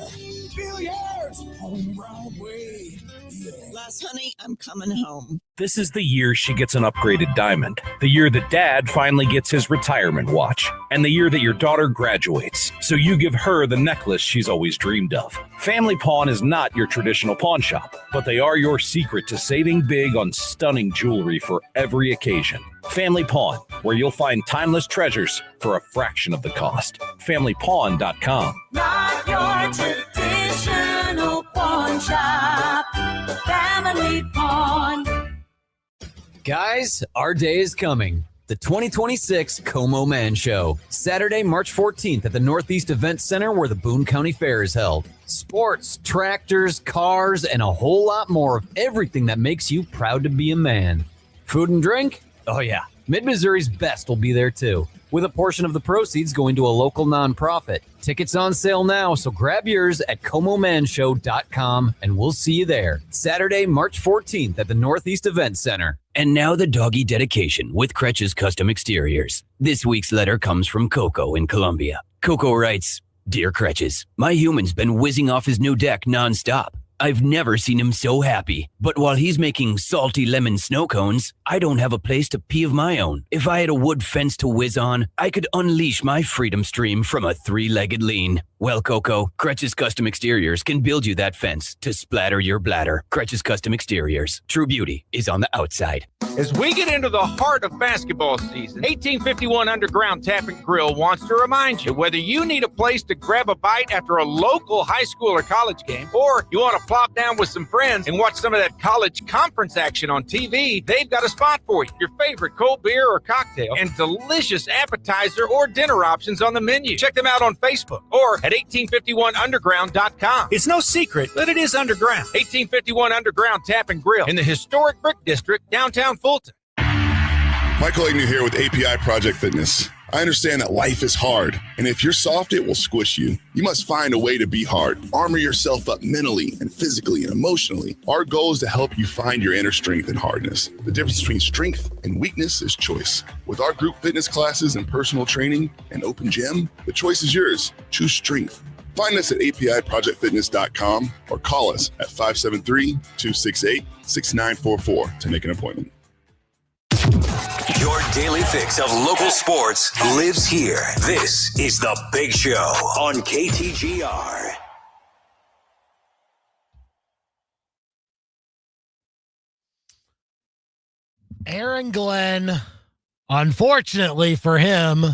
Billiards on Broadway. Yeah. Les, honey, I'm coming home. This is the year she gets an upgraded diamond. The year that dad finally gets his retirement watch. And the year that your daughter graduates. So you give her the necklace she's always dreamed of. Family Pawn is not your traditional pawn shop, but they are your secret to saving big on stunning jewelry for every occasion. Family Pawn, where you'll find timeless treasures for a fraction of the cost. FamilyPawn.com. Not your traditional pawn shop. Family Pawn. Guys, our day is coming. The 2026 Como Man Show. Saturday, March 14th at the Northeast Event Center where the Boone County Fair is held. Sports, tractors, cars, and a whole lot more of everything that makes you proud to be a man. Food and drink? Oh yeah, Mid-Missouri's Best will be there too, with a portion of the proceeds going to a local nonprofit. Tickets on sale now, so grab yours at ComoManShow.com, and we'll see you there. Saturday, March 14th at the Northeast Event Center. And now the doggy dedication with Kretsch's Custom Exteriors. This week's letter comes from Coco in Columbia. Coco writes, "Dear Kretsch's, my human's been whizzing off his new deck nonstop. I've never seen him so happy. But while he's making salty lemon snow cones, I don't have a place to pee of my own. If I had a wood fence to whiz on, I could unleash my freedom stream from a 3-legged lean. Well, Coco, Kretsch's Custom Exteriors can build you that fence to splatter your bladder. Kretsch's Custom Exteriors. True beauty is on the outside." As we get into the heart of basketball season, 1851 Underground Tap and Grill wants to remind you whether you need a place to grab a bite after a local high school or college game, or you want to plop down with some friends and watch some of that college conference action on TV, they've got a spot for you. Your favorite cold beer or cocktail and delicious appetizer or dinner options on the menu. Check them out on Facebook or at 1851underground.com. It's no secret that it is underground. 1851 Underground Tap and Grill in the historic Brick District, downtown Fulton. Michael Agnew here with API Project Fitness. I understand that life is hard, and if you're soft, it will squish you. You must find a way to be hard. Armor yourself up mentally and physically and emotionally. Our goal is to help you find your inner strength and hardness. The difference between strength and weakness is choice. With our group fitness classes and personal training and open gym, the choice is yours. Choose strength. Find us at APIProjectFitness.com or call us at 573-268-6944 to make an appointment. Your daily fix of local sports lives here. This is The Big Show on KTGR. Aaron Glenn, unfortunately for him,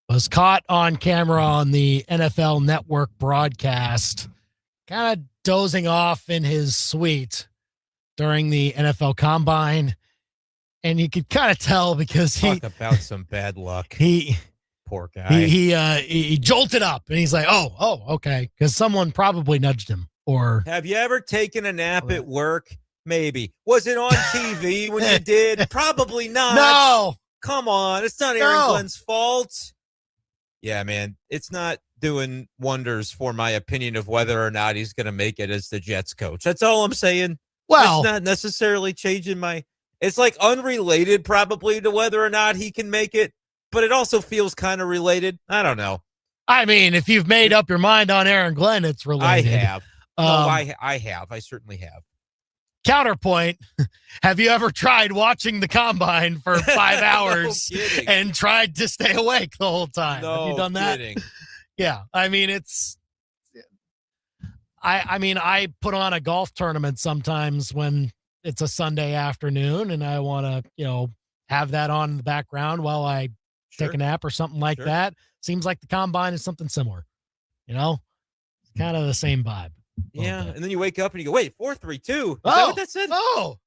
was caught on camera on the NFL Network broadcast, kind of dozing off in his suite during the NFL Combine. And you could kind of tell because Talk about some bad luck. Poor guy. He jolted up and he's like, oh, okay. Because someone probably nudged him. Or have you ever taken a nap at work? Maybe. Was it on TV when you did? Probably not. No. Come on. It's not Aaron Glenn's fault. Yeah, man. It's not doing wonders for my opinion of whether or not he's going to make it as the Jets coach. That's all I'm saying. Well, it's not necessarily changing my... It's like unrelated probably to whether or not he can make it, but it also feels kind of related. I don't know. I mean, if you've made up your mind on Aaron Glenn, it's related. I have. I have. I certainly have. Counterpoint, have you ever tried watching the Combine for 5 hours and tried to stay awake the whole time? No have you done that? Kidding. Yeah. I mean, I put on a golf tournament sometimes when it's a Sunday afternoon and I want to, have that on in the background while I take a nap or something like that. Seems like the Combine is something similar, kind of the same vibe. Yeah. And then you wake up and you go, wait, 4-3-2. Is that what that said? Oh,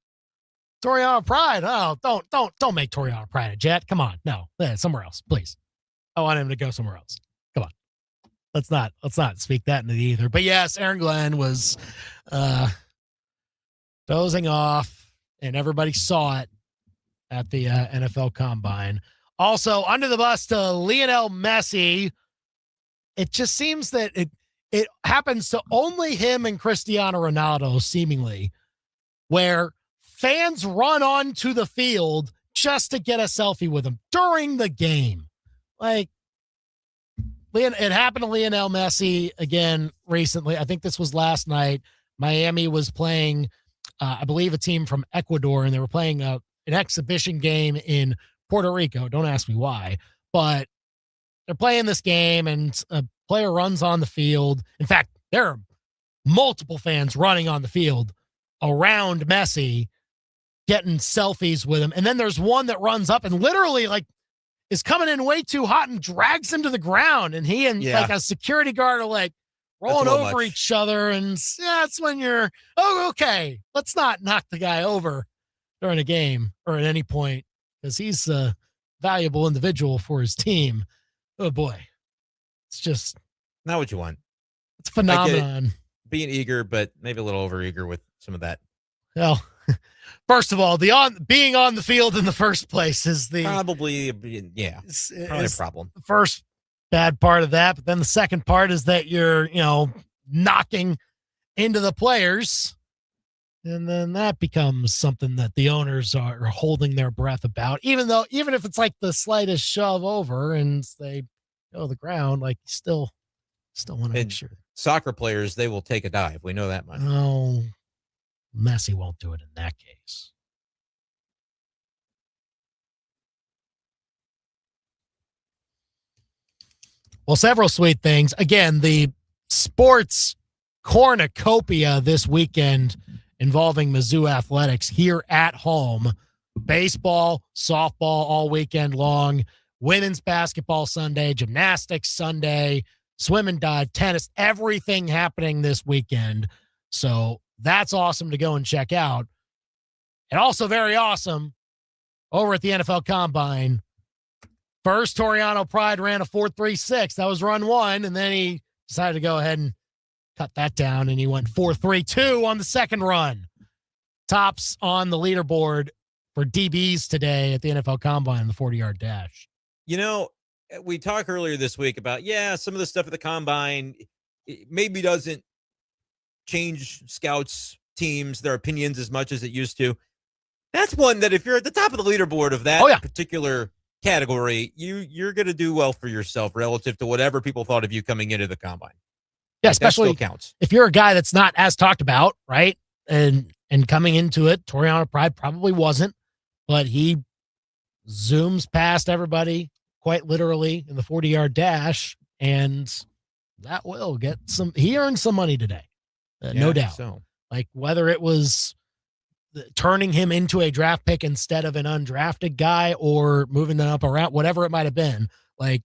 Toriano Pride. Oh, don't make Toriano Pride a Jet. Come on. No, somewhere else, please. I want him to go somewhere else. Come on. Let's not speak that into the ether. But yes, Aaron Glenn was, dozing off, and everybody saw it at the NFL Combine. Also, under the bus to Lionel Messi. It just seems that it happens to only him and Cristiano Ronaldo, seemingly, where fans run onto the field just to get a selfie with him during the game. Like, it happened to Lionel Messi again recently. I think this was last night. Miami was playing I believe a team from Ecuador, and they were playing an exhibition game in Puerto Rico. Don't ask me why, but they're playing this game and a player runs on the field. In fact, there are multiple fans running on the field around Messi, getting selfies with him. And then there's one that runs up and literally is coming in way too hot and drags him to the ground. And he and a security guard are rolling over each other, and that's when you're, okay, let's not knock the guy over during a game or at any point because he's a valuable individual for his team. Oh, boy. It's just not what you want. It's a phenomenon. Being eager, but maybe a little over-eager with some of that. Well, first of all, being on the field in the first place is probably a problem. The first bad part of that, but then the second part is that you're knocking into the players, and then that becomes something that the owners are holding their breath about, even if it's like the slightest shove over and they go to the ground, still want to make sure. Soccer players, they will take a dive, we know that much. Oh, Messi won't do it in that case. Well, several sweet things. Again, the sports cornucopia this weekend involving Mizzou athletics here at home. Baseball, softball all weekend long, women's basketball Sunday, gymnastics Sunday, swim and dive, tennis, everything happening this weekend. So that's awesome to go and check out. And also very awesome over at the NFL Combine. First, Toriano Pride ran a 4.36. That was run one, and then he decided to go ahead and cut that down, and he went 4.32 on the second run. Tops on the leaderboard for DBs today at the NFL Combine, the 40-yard dash. You know, we talked earlier this week about, some of the stuff at the Combine maybe doesn't change scouts, teams, their opinions as much as it used to. That's one that if you're at the top of the leaderboard of that particular category, you're going to do well for yourself relative to whatever people thought of you coming into the Combine. Yeah, especially counts. If you're a guy that's not as talked about, right? And coming into it, Toriano Pride probably wasn't, but he zooms past everybody quite literally in the 40-yard dash, and that will get he earned some money today. No doubt. So. Like whether it was turning him into a draft pick instead of an undrafted guy or moving them up around, whatever it might have been, like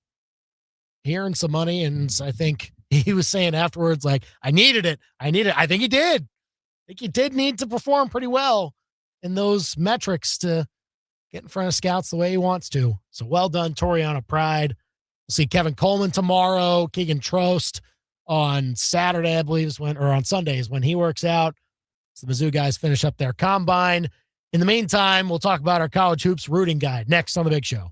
he earned some money. And I think he was saying afterwards, like, I needed it. I think he did. I think he did need to perform pretty well in those metrics to get in front of scouts the way he wants to. So well done, Toriano Pride. We'll see Kevin Coleman tomorrow, Keegan Trost on Saturday, I believe on Sundays when he works out. So the Mizzou guys finish up their Combine. In the meantime, we'll talk about our college hoops rooting guide next on The Big Show.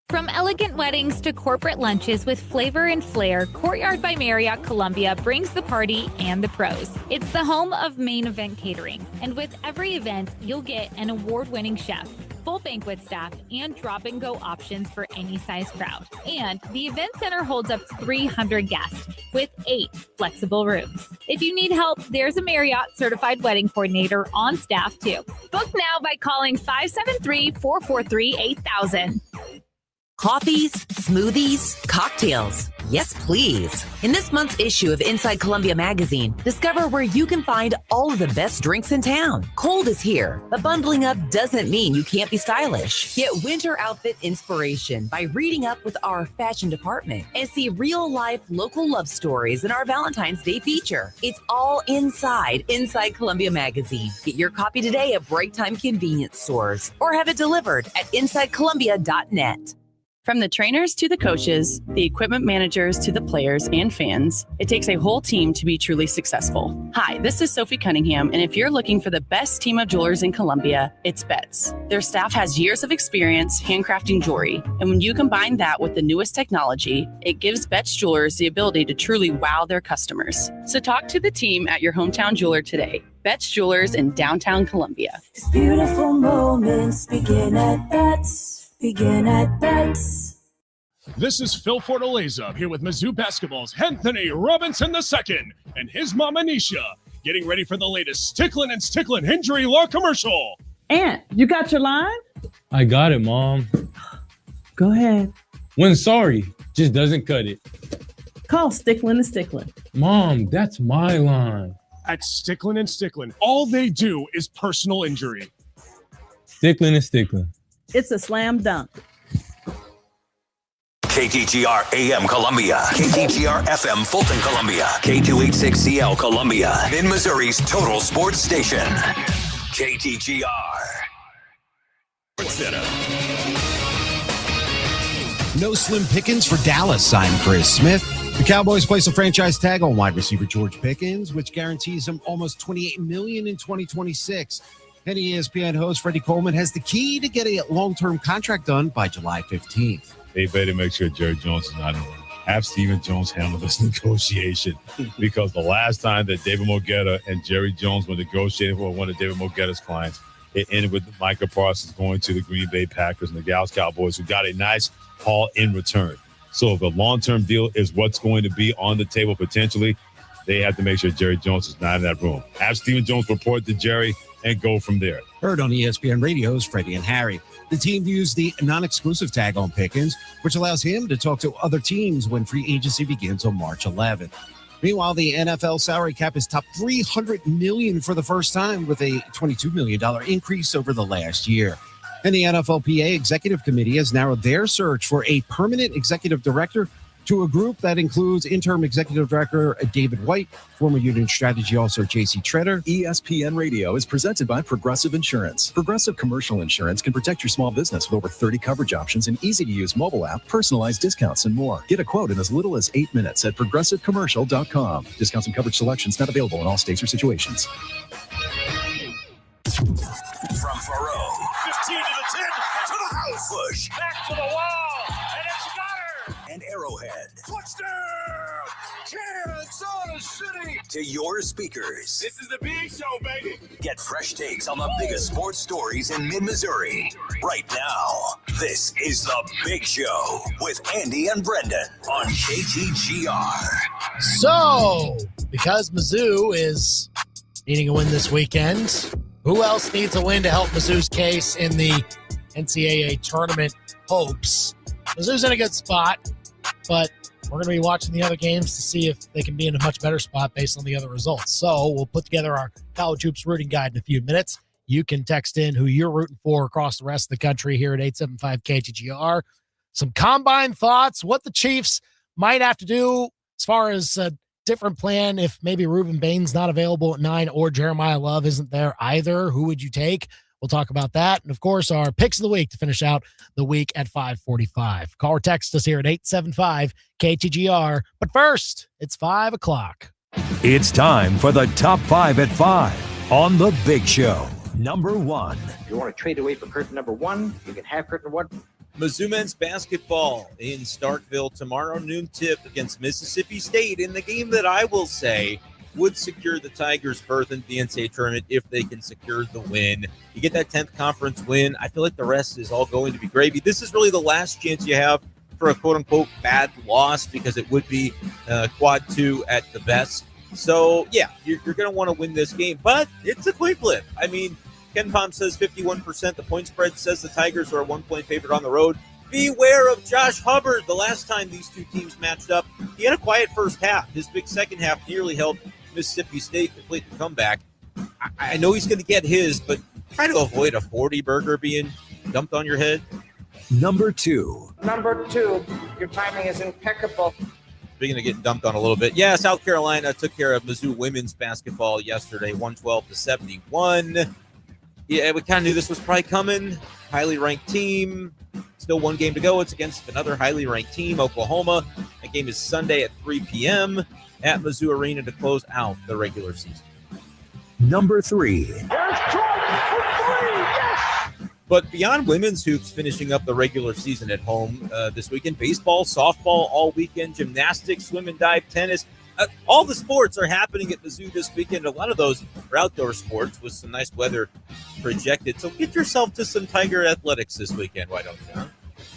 From elegant weddings to corporate lunches with flavor and flair, Courtyard by Marriott Columbia brings the party and the pros. It's the home of main event catering. And with every event, you'll get an award-winning chef, full banquet staff, and drop-and-go options for any size crowd. And the event center holds up to 300 guests with 8 flexible rooms. If you need help, there's a Marriott certified wedding coordinator on staff too. Book now by calling 573-443-8000. Coffees, smoothies, cocktails. Yes, please. In this month's issue of Inside Columbia Magazine, discover where you can find all of the best drinks in town. Cold is here, but bundling up doesn't mean you can't be stylish. Get winter outfit inspiration by reading up with our fashion department and see real-life local love stories in our Valentine's Day feature. It's all Inside Columbia Magazine. Get your copy today at Break Time convenience stores or have it delivered at InsideColumbia.net. From the trainers to the coaches, the equipment managers to the players and fans, it takes a whole team to be truly successful. Hi, this is Sophie Cunningham, and if you're looking for the best team of jewelers in Columbia, it's Betts. Their staff has years of experience handcrafting jewelry, and when you combine that with the newest technology, it gives Betts Jewelers the ability to truly wow their customers. So talk to the team at your hometown jeweler today. Betts Jewelers in downtown Columbia. These beautiful moments begin at Betts. Begin at Betts. This is Phil Fortaleza here with Mizzou basketball's Anthony Robinson II and his mama Nisha, getting ready for the latest Sticklin' and Sticklin' injury law commercial. Aunt, you got your line? I got it, Mom. Go ahead. When sorry just doesn't cut it. Call Sticklin' and Sticklin'. Mom, that's my line. At Sticklin' and Sticklin', all they do is personal injury. Sticklin' and Sticklin'. It's a slam dunk. KTGR AM Columbia, KTGR FM Fulton Columbia, K286CL Columbia, in Missouri's total sports station. KTGR. No slim pickings for Dallas, signed Chris Smith. The Cowboys place a franchise tag on wide receiver George Pickens, which guarantees him almost $28 million in 2026. And ESPN host Freddie Coleman has the key to getting a long-term contract done by July 15th. They better make sure Jerry Jones is not in. Have Stephen Jones handle this negotiation, because the last time that David Mogetta and Jerry Jones were negotiating for one of David Mogetta's clients, it ended with Micah Parsons going to the Green Bay Packers and the Dallas Cowboys, who got a nice haul in return. So if the long-term deal is what's going to be on the table potentially, they have to make sure Jerry Jones is not in that room. Have Stephen Jones report to Jerry and go from there. Heard on ESPN Radio's Freddie and Harry. The team views the non-exclusive tag on Pickens, which allows him to talk to other teams when free agency begins on March 11th. Meanwhile, the NFL salary cap is topped $300 million for the first time, with a $22 million increase over the last year. And the NFLPA Executive Committee has narrowed their search for a permanent executive director to a group that includes interim executive director David White, former union strategy officer J.C. Treader. ESPN Radio is presented by Progressive Insurance. Progressive Commercial Insurance can protect your small business with over 30 coverage options, an easy-to-use mobile app, personalized discounts, and more. Get a quote in as little as 8 minutes at progressivecommercial.com. Discounts and coverage selections not available in all states or situations. From Faro. 15 to the 10, to the house. Bush. Back to the wall, and it's got her. And Arrowhead. Touchdown, Kansas City. To your speakers. This is the big show, baby. Get fresh takes on the biggest sports stories in mid-Missouri. Right now, this is The Big Show with Andy and Brendan on KTGR. So, because Mizzou is needing a win this weekend, who else needs a win to help Mizzou's case in the NCAA tournament hopes? Mizzou's in a good spot, but we're going to be watching the other games to see if they can be in a much better spot based on the other results. So we'll put together our college hoops rooting guide in a few minutes. You can text in who you're rooting for across the rest of the country here at 875-KTGR. Some combine thoughts, what the Chiefs might have to do as far as a different plan if maybe Reuben Bain's not available at 9 or Jeremiah Love isn't there either. Who would you take? We'll talk about that. And, of course, our picks of the week to finish out the week at 5:45. Call or text us here at 875-KTGR. But first, it's 5 o'clock. It's time for the Top 5 at 5 on The Big Show. Number 1. If you want to trade away for curtain number 1, you can have curtain 1. Mizzou men's basketball in Starkville tomorrow noon tip against Mississippi State in the game that I will say would secure the Tigers' berth into the NCAA tournament if they can secure the win. You get that 10th conference win. I feel like the rest is all going to be gravy. This is really the last chance you have for a quote-unquote bad loss because it would be quad 2 at the best. So, yeah, you're going to want to win this game, but it's a coin flip. I mean, Ken Pom says 51%. The point spread says the Tigers are a 1-point favorite on the road. Beware of Josh Hubbard. The last time these two teams matched up, he had a quiet first half. His big second half nearly helped Mississippi State complete the comeback. I know he's going to get his, but try to avoid a 40 burger being dumped on your head. Number 2. Number 2, your timing is impeccable. Speaking of getting dumped on a little bit, yeah, South Carolina took care of Mizzou women's basketball yesterday, 112-71. Yeah, we kind of knew this was probably coming. Highly ranked team. Still one game to go. It's against another highly ranked team, Oklahoma. That game is Sunday at 3 p.m. at Mizzou Arena to close out the regular season. Number 3. But beyond women's hoops finishing up the regular season at home this weekend, baseball, softball all weekend, gymnastics, swim and dive, tennis, all the sports are happening at Mizzou this weekend. A lot of those are outdoor sports with some nice weather projected. So get yourself to some Tiger athletics this weekend. Why don't you? Huh?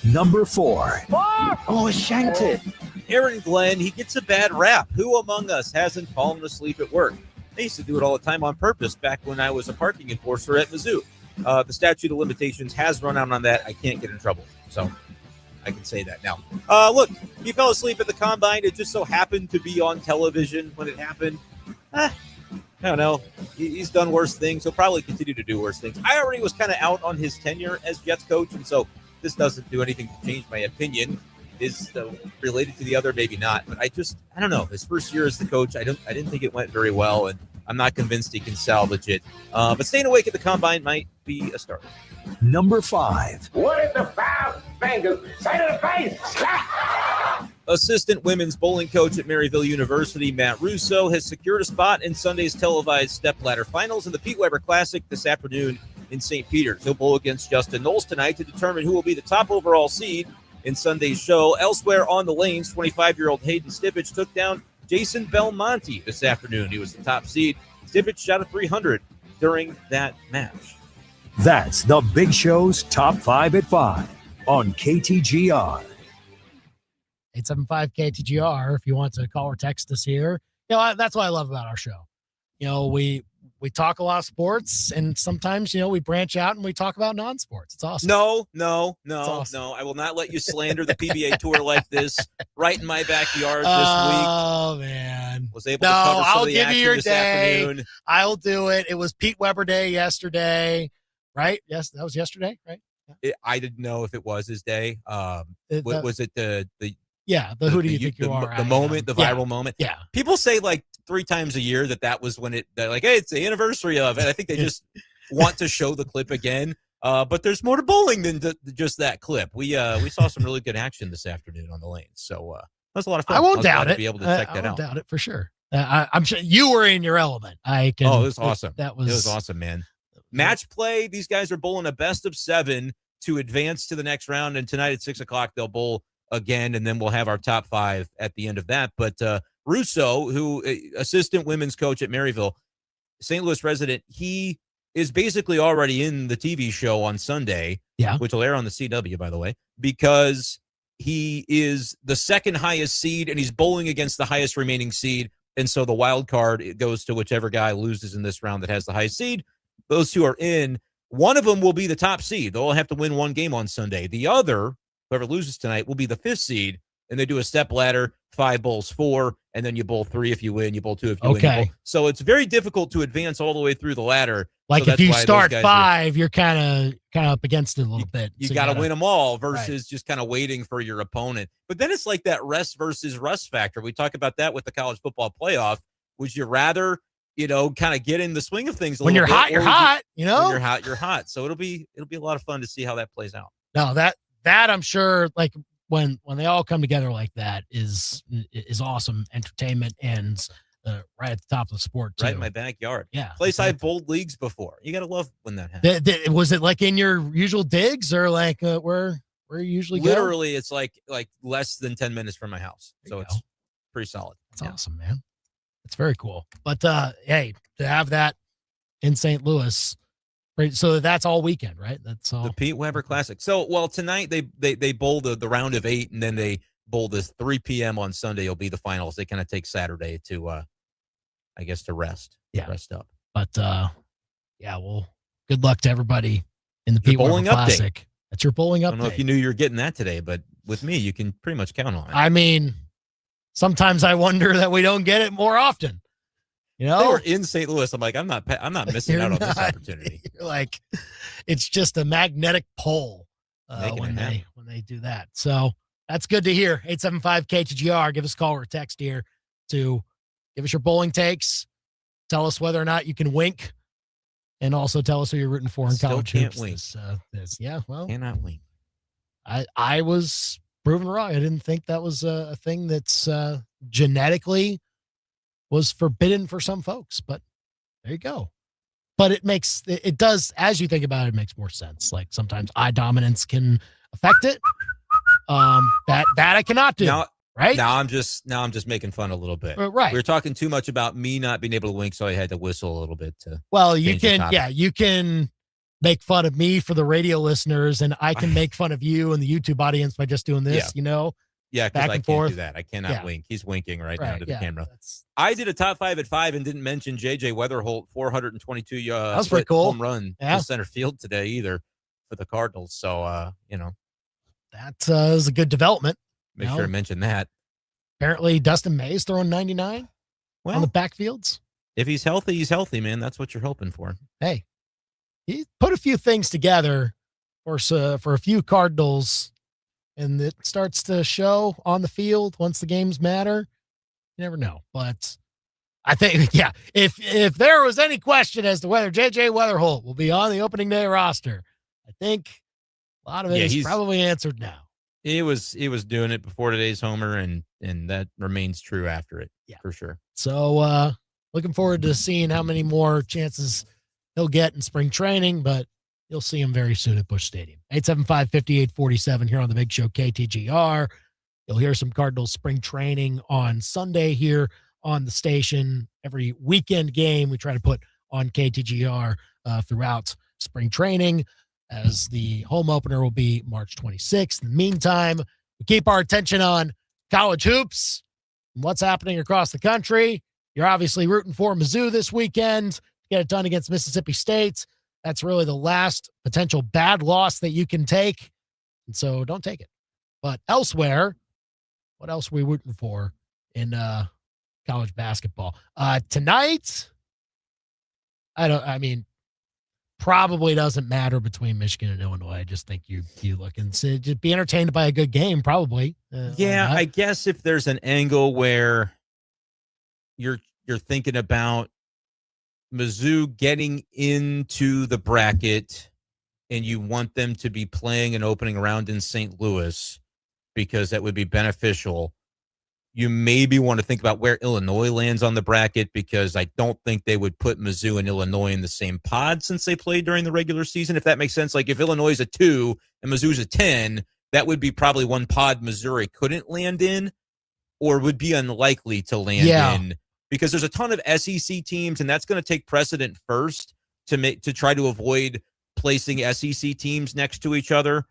Number 4. Oh, shanked it. Aaron Glenn, he gets a bad rap. Who among us hasn't fallen asleep at work? I used to do it all the time on purpose back when I was a parking enforcer at Mizzou. The statute of limitations has run out on that. I can't get in trouble. So I can say that now. Look, he fell asleep at the combine. It just so happened to be on television when it happened. I don't know. He's done worse things. He'll probably continue to do worse things. I already was kind of out on his tenure as Jets coach, and so this doesn't do anything to change my opinion. Is related to the other, maybe not. But I don't know. His first year as the coach, I didn't think it went very well, and I'm not convinced he can salvage it. But staying awake at the combine might be a start. Number 5. What is the 5 fingers? Say to the face. Slap. Assistant women's bowling coach at Maryville University, Matt Russo, has secured a spot in Sunday's televised stepladder finals in the Pete Weber Classic this afternoon in St. Peter's. He'll bowl against Justin Knowles tonight to determine who will be the top overall seed in Sunday's show. Elsewhere on the lanes, 25-year-old Hayden Stipich took down Jason Belmonte this afternoon. He was the top seed. Stipich shot a 300 during that match. That's the Big Show's Top 5 at 5 on KTGR. 875-KTGR if you want to call or text us here. You know, that's what I love about our show. You know, we talk a lot of sports, and sometimes, you know, we branch out and we talk about non-sports. It's awesome. No. I will not let you slander the PBA Tour like this right in my backyard this week. Oh, man. Was able to cover some I'll of the give action you your this day. afternoon. I'll do it. It was Pete Weber Day yesterday, right? Yes, that was yesterday, right? I didn't know if it was his day. Was it the Yeah, the who do you think you are? The moment, the viral moment. Yeah. People say like 3 times a year that was when they're like, hey, it's the anniversary of it. I think they just want to show the clip again. But there's more to bowling than just that clip. We saw some really good action this afternoon on the lanes. So that was a lot of fun. I won't doubt it. To be able to check that out. I won't doubt it for sure. I'm sure you were in your element. It was awesome. It was awesome, man. Match play. These guys are bowling a best of 7 to advance to the next round. And tonight at 6:00, they'll bowl again, and then we'll have our top 5 at the end of that. But Russo, who assistant women's coach at Maryville, St. Louis resident, he is basically already in the TV show on Sunday, which will air on the CW, by the way, because he is the second highest seed, and he's bowling against the highest remaining seed. And so the wild card, it goes to whichever guy loses in this round that has the highest seed. Those 2 are in. One of them will be the top seed. They'll have to win 1 game on Sunday. The other, whoever loses tonight, will be the 5th seed, and they do a step ladder, 5 bowls 4, and then you bowl 3 if you win, you bowl 2 if you win. Okay. So it's very difficult to advance all the way through the ladder. Like so if you start 5, you're kind of up against it a little bit. You got to win them all versus just kind of waiting for your opponent. But then it's like that rest versus rust factor. We talk about that with the college football playoff. Would you rather, kind of get in the swing of things when you're hot, you're hot, When you're hot, you're hot. So it'll be a lot of fun to see how that plays out. No, that I'm sure, like when they all come together like that is awesome entertainment and right at the top of the sport too. Right in my backyard. Yeah. Place I've bowled leagues before. You got to love when that happens. Was it like in your usual digs or like where you usually go? Literally, it's like less than 10 minutes from my house. So it's pretty solid. That's awesome, man. It's very cool. But hey, to have that in St. Louis, right? So that's all weekend, right? That's all. The Pete Weber Classic. So, tonight they bowl the round of 8, and then they bowl this 3 p.m. on Sunday. Will be the finals. They kind of take Saturday to, I guess, to rest. Yeah, rest up. But well, good luck to everybody in the Pete Weber Classic. Update. That's your bowling update. I don't know if you knew you were getting that today, but with me, you can pretty much count on it. I mean, sometimes I wonder that we don't get it more often. They were in St. Louis. I'm like, I'm not missing out on this opportunity. You're like, it's just a magnetic pole when they do that. So that's good to hear. 875-KTGR. Give us a call or a text here to give us your bowling takes. Tell us whether or not you can wink, and also tell us who you're rooting for in college can't hoops. Wink. Cannot wink. I was proven wrong. I didn't think that was a thing that's genetically was forbidden for some folks, but there you go. But it does, as you think about it, it makes more sense. Like sometimes eye dominance can affect it. That I cannot do. Right? Now I'm just making fun a little bit. Right. We were talking too much about me not being able to wink, so I had to whistle a little bit to. Well, you can make fun of me for the radio listeners, and I can make fun of you and the YouTube audience by just doing this, Yeah, because back I and can't forth. do that. I cannot wink. He's winking right now to the yeah, camera. I did a top 5 at 5 and didn't mention JJ Weatherholt, 422 that was pretty cool. home run to center field today either for the Cardinals. So, that is a good development. Make sure to mention that. Apparently, Dustin May's throwing 99 on the backfields. If he's healthy, man. That's what you're hoping for. Hey, he put a few things together for a few Cardinals, and it starts to show on the field once the games matter. You never know. But I think, if there was any question as to whether J.J. Weatherholt will be on the opening day roster, I think a lot of it is probably answered now. He was doing it before today's homer, and that remains true after it, for sure. So looking forward to seeing how many more chances he'll get in spring training, but you'll see him very soon at Busch Stadium. 875-5847 here on the Big Show KTGR. You'll hear some Cardinals spring training on Sunday here on the station. Every weekend game we try to put on KTGR throughout spring training, as the home opener will be March 26th. In the meantime, we keep our attention on college hoops and what's happening across the country. You're obviously rooting for Mizzou this weekend. Get it done against Mississippi State. That's really the last potential bad loss that you can take. And so don't take it. But elsewhere, what else are we rooting for in college basketball? Tonight, probably doesn't matter between Michigan and Illinois. I just think you look and say, just be entertained by a good game, probably. Yeah, I guess if there's an angle where you're thinking about Mizzou getting into the bracket and you want them to be playing an opening round in St. Louis because that would be beneficial. You maybe want to think about where Illinois lands on the bracket, because I don't think they would put Mizzou and Illinois in the same pod since they played during the regular season, if that makes sense. Like if Illinois is a 2 and Mizzou's a 10, that would be probably one pod Missouri couldn't land in or would be unlikely to land in, because there's a ton of SEC teams, and that's going to take precedent first to try to avoid placing SEC teams next to each other.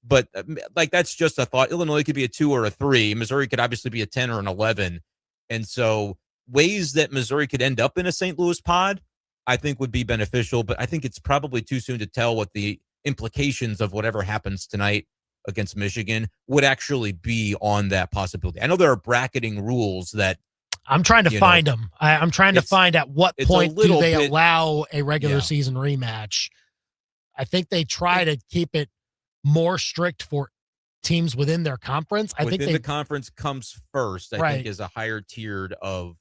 But like, that's just a thought. Illinois could be a 2 or a 3. Missouri could obviously be a 10 or an 11. And so ways that Missouri could end up in a St. Louis pod, I think would be beneficial. But I think it's probably too soon to tell what the implications of whatever happens tonight against Michigan would actually be on that possibility. I know there are bracketing rules that I'm trying to find them. I'm trying to find at what point do they allow a regular season rematch. I think they try to keep it more strict for teams within their conference. I think the conference comes first. I think is a higher tiered of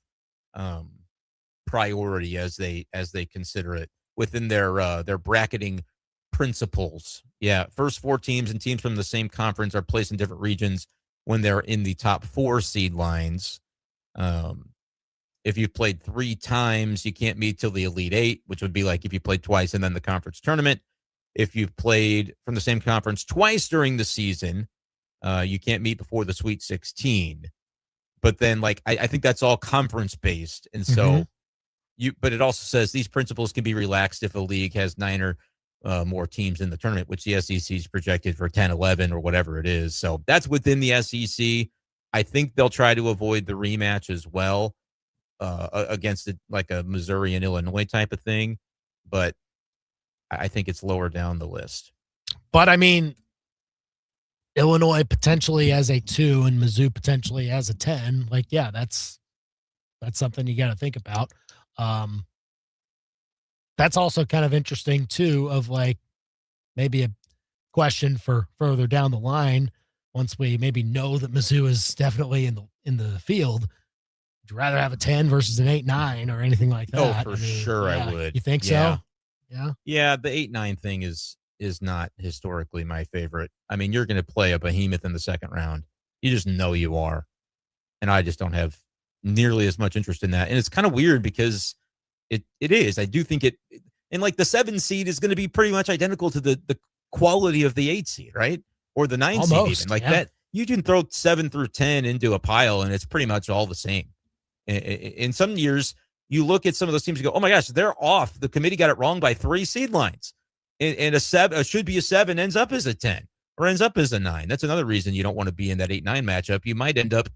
priority as they consider it within their bracketing principles. Yeah, first 4 teams and teams from the same conference are placed in different regions when they're in the top 4 seed lines. If you've played 3 times, you can't meet till the Elite 8, which would be like if you played twice and then the conference tournament. If you've played from the same conference twice during the season, you can't meet before the Sweet 16. But then, like, I think that's all conference based, and so but it also says these principles can be relaxed if a league has 9 or more teams in the tournament, which the SEC is projected for 10, 11, or whatever it is. So that's within the SEC. I think they'll try to avoid the rematch as well against it, like a Missouri and Illinois type of thing. But I think it's lower down the list. But I mean, Illinois potentially as a 2 and Mizzou potentially as a 10. Like, yeah, that's something you got to think about. That's also kind of interesting too, of like maybe a question for further down the line. Once we maybe know that Mizzou is definitely in the field, would you rather have a 10 versus an 8-9 or anything like that? Oh, for sure I would. You think so? Yeah, the 8-9 thing is not historically my favorite. I mean, you're going to play a behemoth in the second round. You just know you are. And I just don't have nearly as much interest in that. And it's kind of weird because it is. I do think and like the 7 seed is going to be pretty much identical to the quality of the 8 seed, right? Or the 9 seed even. Like that, you can throw 7 through 10 into a pile and it's pretty much all the same. In some years, you look at some of those teams and go, oh my gosh, they're off. The committee got it wrong by 3 seed lines. And a 7 should be a 7 ends up as a 10 or ends up as a 9. That's another reason you don't want to be in that 8-9 matchup. You might end up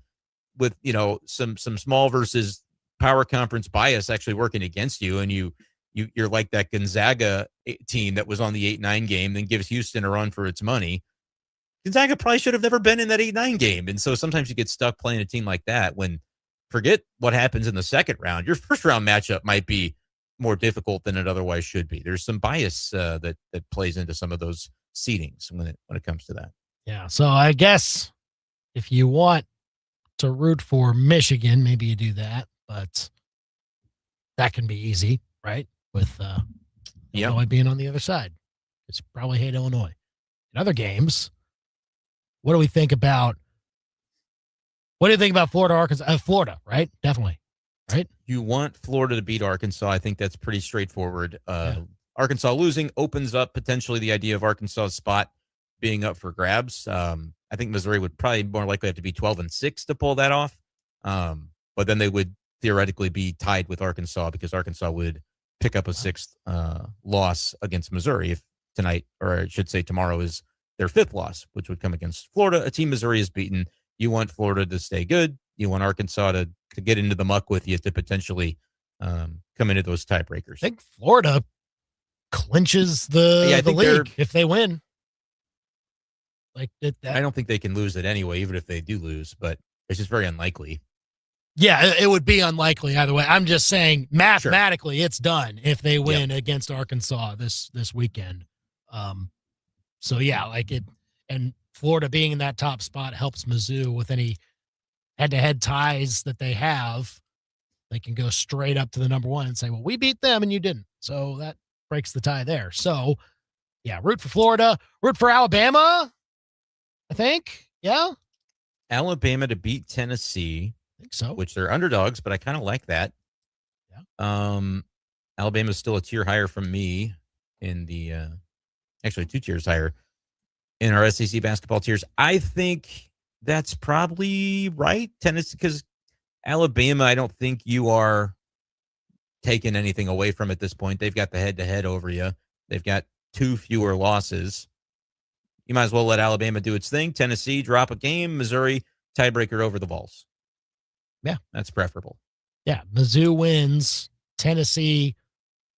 with, some small versus power conference bias actually working against you. And you're like that Gonzaga team that was on the 8-9 game, then gives Houston a run for its money. Gonzaga probably should have never been in that 8-9 game. And so sometimes you get stuck playing a team like that when forget what happens in the second round. Your first round matchup might be more difficult than it otherwise should be. There's some bias that plays into some of those seedings when it comes to that. Yeah. So I guess if you want to root for Michigan, maybe you do that, but that can be easy, right? With Illinois being on the other side. It's probably hate Illinois. In other games, what do we think about? What do you think about Florida, Arkansas? Florida, right? Definitely, right? You want Florida to beat Arkansas. I think that's pretty straightforward. Arkansas losing opens up potentially the idea of Arkansas's spot being up for grabs. I think Missouri would probably more likely have to be 12-6 to pull that off. But then they would theoretically be tied with Arkansas because Arkansas would pick up a 6th loss against Missouri if tonight, or I should say tomorrow, is their 5th loss, which would come against Florida, a team Missouri has beaten. You want Florida to stay good. You want Arkansas to get into the muck with you to potentially come into those tiebreakers. I think Florida clinches the league if they win. Like I don't think they can lose it anyway, even if they do lose, but it's just very unlikely. Yeah, it would be unlikely either way. I'm just saying mathematically it's done if they win against Arkansas this weekend. So yeah, like it, and Florida being in that top spot helps Mizzou with any head-to-head ties that they have. They can go straight up to the number one and say, well, we beat them and you didn't. So that breaks the tie there. So yeah, root for Florida, root for Alabama, I think. Yeah. Alabama to beat Tennessee. I think so. Which they're underdogs, but I kind of like that. Yeah. Alabama's still a tier higher from me in the actually 2 tiers higher in our SEC basketball tiers. I think that's probably right. Tennessee, because Alabama, I don't think you are taking anything away from at this point. They've got the head-to-head over you. They've got 2 fewer losses. You might as well let Alabama do its thing. Tennessee drop a game. Missouri tiebreaker over the Vols. Yeah. That's preferable. Yeah. Mizzou wins. Tennessee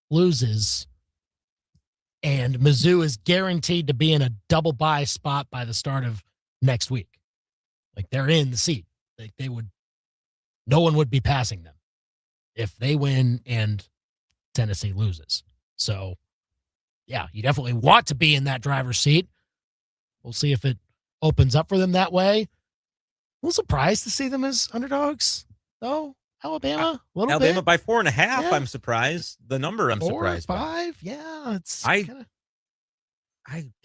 loses. And Mizzou is guaranteed to be in a double bye spot by the start of next week. Like they're in the seat. Like no one would be passing them if they win and Tennessee loses. So yeah, you definitely want to be in that driver's seat. We'll see if it opens up for them that way. A little surprised to see them as underdogs, though. Alabama, a little Alabama bit. by 4.5. Yeah. I'm surprised. The number I'm 4 or surprised 5. Yeah, it's I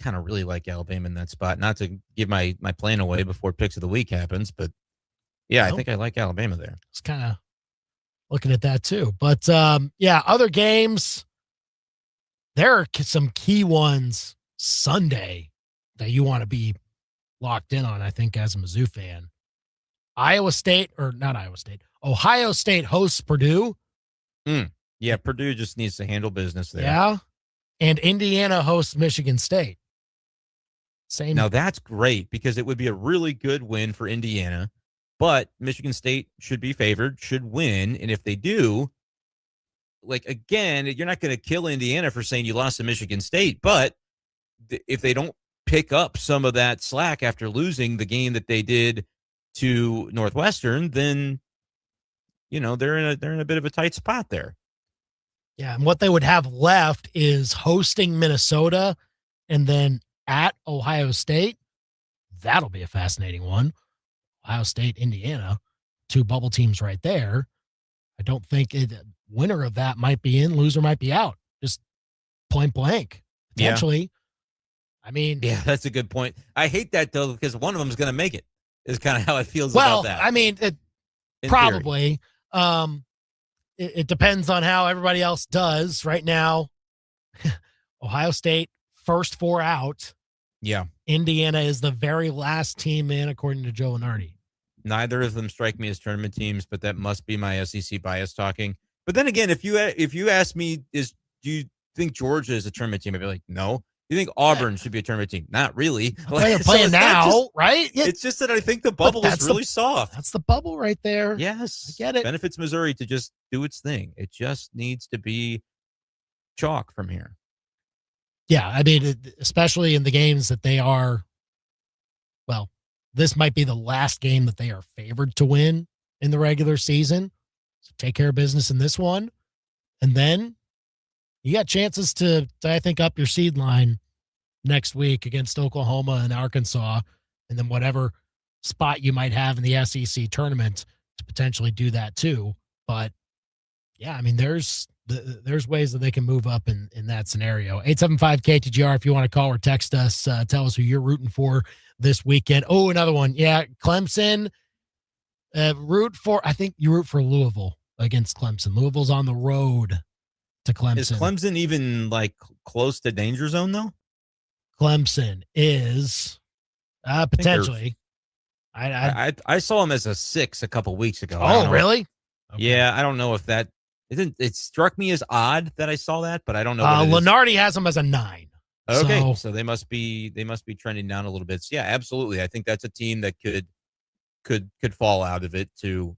kind of really like Alabama in that spot. Not to give my plan away before picks of the week happens, but yeah, I think I like Alabama there. It's kind of looking at that too. But yeah, other games. There are some key ones Sunday that you want to be locked in on, I think, as a Mizzou fan. Ohio State hosts Purdue. Yeah, Purdue just needs to handle business there. Yeah. And Indiana hosts Michigan State. Now, that's great because it would be a really good win for Indiana, but Michigan State should be favored, should win. And if they do, like, again, you're not going to kill Indiana for saying you lost to Michigan State, but if they don't pick up some of that slack after losing the game that they did to Northwestern, then they're in a bit of a tight spot there. Yeah, and what they would have left is hosting Minnesota and then at Ohio State. That'll be a fascinating one. Ohio State, Indiana, 2 bubble teams right there. I don't think winner of that might be in, loser might be out. Just point blank, potentially. Yeah. I mean, yeah, that's a good point. I hate that though because one of them is going to make it. Is kind of how it feels about that. I mean, probably. It depends on how everybody else does. Right now, Ohio State first 4 out. Yeah. Indiana is the very last team in, according to Joe Lenardi. Neither of them strike me as tournament teams, but that must be my SEC bias talking. But then again, if you ask me, do you think Georgia is a tournament team? I'd be like, no. Do you think Auburn should be a tournament team? Not really. They're playing now, right? Yeah. It's just that I think the bubble is really soft. That's the bubble right there. Yes. I get it. Benefits Missouri to just do its thing. It just needs to be chalk from here. Yeah, I mean, especially in the games that they are, well, this might be the last game that they are favored to win in the regular season. So take care of business in this one. And then you got chances to I think, up your seed line next week against Oklahoma and Arkansas, and then whatever spot you might have in the SEC tournament to potentially do that too. But yeah, I mean, there's ways that they can move up in that scenario. 875-KTGR if you want to call or text us. Tell us who you're rooting for this weekend. Oh, another one. Yeah, Clemson. I think you root for Louisville against Clemson. Louisville's on the road to Clemson. Is Clemson even like close to danger zone though? Clemson is potentially. I saw him as a 6 a couple weeks ago. Oh, really? Okay. Yeah, I don't know if that it struck me as odd that I saw that, but I don't know. Lenardi has him as a 9. Okay, so they must be trending down a little bit. So yeah, absolutely. I think that's a team that could fall out of it to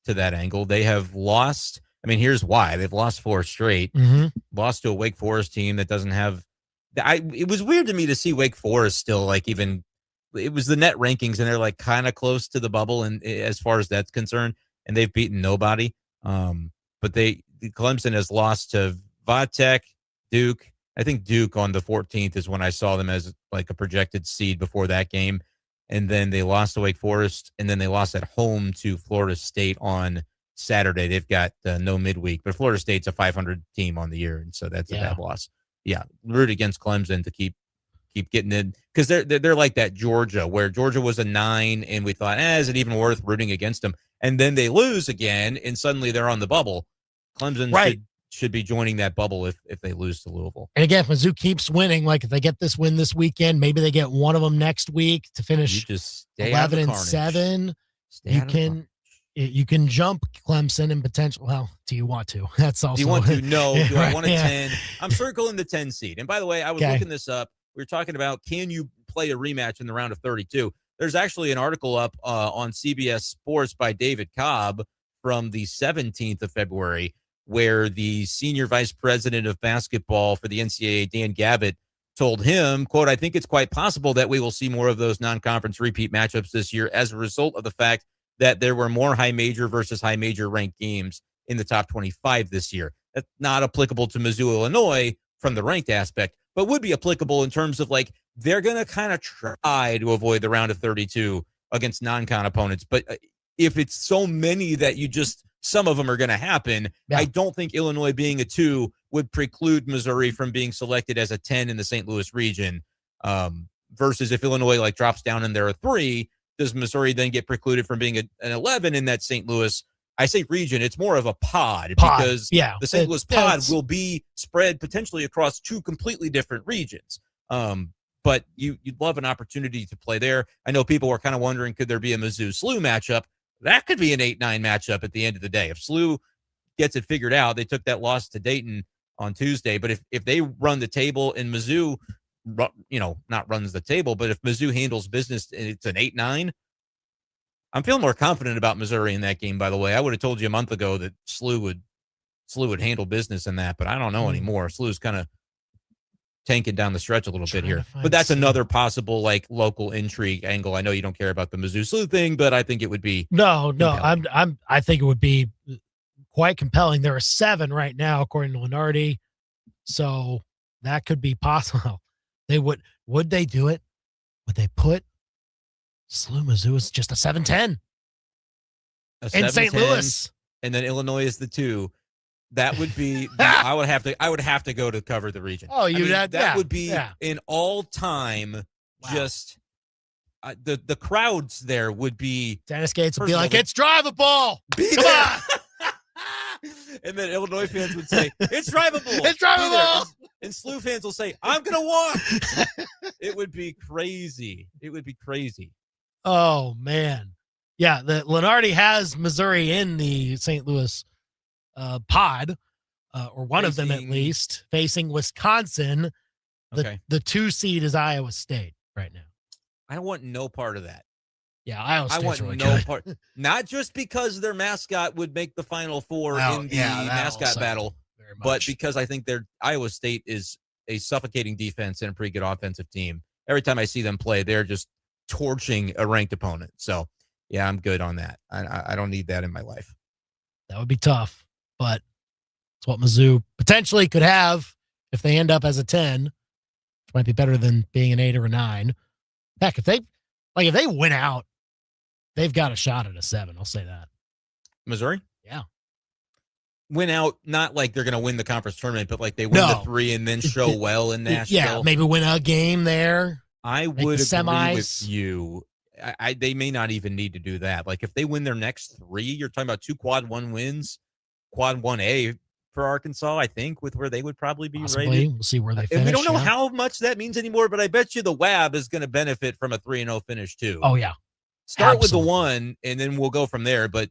that angle. They have lost. I mean, here's why. They've lost 4 straight. Mm-hmm. Lost to a Wake Forest team that doesn't have it was weird to me to see Wake Forest still like even it was the net rankings and they're like kind of close to the bubble and as far as that's concerned. and they've beaten nobody. But Clemson has lost to Vatech, Duke. I think Duke on the 14th is when I saw them as like a projected seed before that game. And then they lost to Wake Forest, and then they lost at home to Florida State on Saturday. They've got no midweek, but Florida State's a 500 team on the year, and so that's a bad loss. Yeah, root against Clemson to keep getting in, because they're like that Georgia, where Georgia was a 9, and we thought, is it even worth rooting against them? And then they lose again, and suddenly they're on the bubble. Clemson should be joining that bubble if they lose to Louisville. And again, if Mizzou keeps winning, like if they get this win this weekend, maybe they get one of them next week to finish 11-7. You can jump Clemson and potential. Well, do you want to? That's also. Do you want to? No. Do I want a 10? Yeah. I'm circling the 10 seed. And by the way, I was looking this up. We were talking about, can you play a rematch in the round of 32? There's actually an article up on CBS Sports by David Cobb from the 17th of February, where the senior vice president of basketball for the NCAA, Dan Gavitt, told him, quote, I think it's quite possible that we will see more of those non-conference repeat matchups this year as a result of the fact that there were more high major versus high major ranked games in the top 25 this year. That's not applicable to Mizzou, Illinois from the ranked aspect, but would be applicable in terms of like, they're going to kind of try to avoid the round of 32 against non-con opponents. But if it's so many that some of them are going to happen, I don't think Illinois being a 2 would preclude Missouri from being selected as a 10 in the St. Louis region. Versus if Illinois like drops down and they're a 3, does Missouri then get precluded from being an 11 in that St. Louis? I say region, it's more of a pod because the St. Louis pod will be spread potentially across 2 completely different regions. But you'd love an opportunity to play there. I know people were kind of wondering, could there be a Mizzou-SLU matchup? That could be an 8-9 matchup at the end of the day. If SLU gets it figured out, they took that loss to Dayton on Tuesday. But if they run the table and Mizzou, not runs the table, but if Mizzou handles business and it's an 8-9, I'm feeling more confident about Missouri in that game, by the way. I would have told you a month ago that SLU would handle business in that, but I don't know anymore. SLU's kind of tanking down the stretch a little bit here. But that's another possible like local intrigue angle. I know you don't care about the Mizzou-SLU thing, but I think it would be I think it would be quite compelling. There are 7 right now, according to Lenardi. So that could be possible. They would they do it? Would they put SLU Mizzou as just a 7-10 in St. Louis, and then Illinois is the 2? That would be. I would have to go to cover the region. Oh, that would be an all-time. Just the crowds there would be. Dennis Gates would be like, "It's drivable. Come on." And then Illinois fans would say, "It's drivable. It's drivable." And SLU fans will say, "I'm gonna walk." It would be crazy. It would be crazy. Oh man, yeah. The Lenardi has Missouri in the St. Louis pod, or one of them at least, facing Wisconsin. The 2 seed is Iowa State right now. I want no part of that. Yeah, Iowa State's I want really no good. part. Not just because their mascot would make the Final Four in the mascot battle, but because I think Iowa State is a suffocating defense and a pretty good offensive team. Every time I see them play, they're just torching a ranked opponent. So, yeah, I'm good on that. I don't need that in my life. That would be tough, but it's what Mizzou potentially could have if they end up as a 10, which might be better than being an 8 or a 9. Heck, if they win out, they've got a shot at a 7. I'll say that. Missouri? Yeah. Win out, not like they're going to win the conference tournament, but like they win the 3 and then show well in Nashville. Yeah, maybe win a game there. I would agree with you. They may not even need to do that. Like if they win their next 3, you're talking about 2 quad 1 wins, quad 1A for Arkansas, I think, with where they would probably be rated. We'll see where they finish. And we don't know how much that means anymore, but I bet you the WAB is going to benefit from a 3-0 finish too. Oh, yeah. Start with the 1, and then we'll go from there. But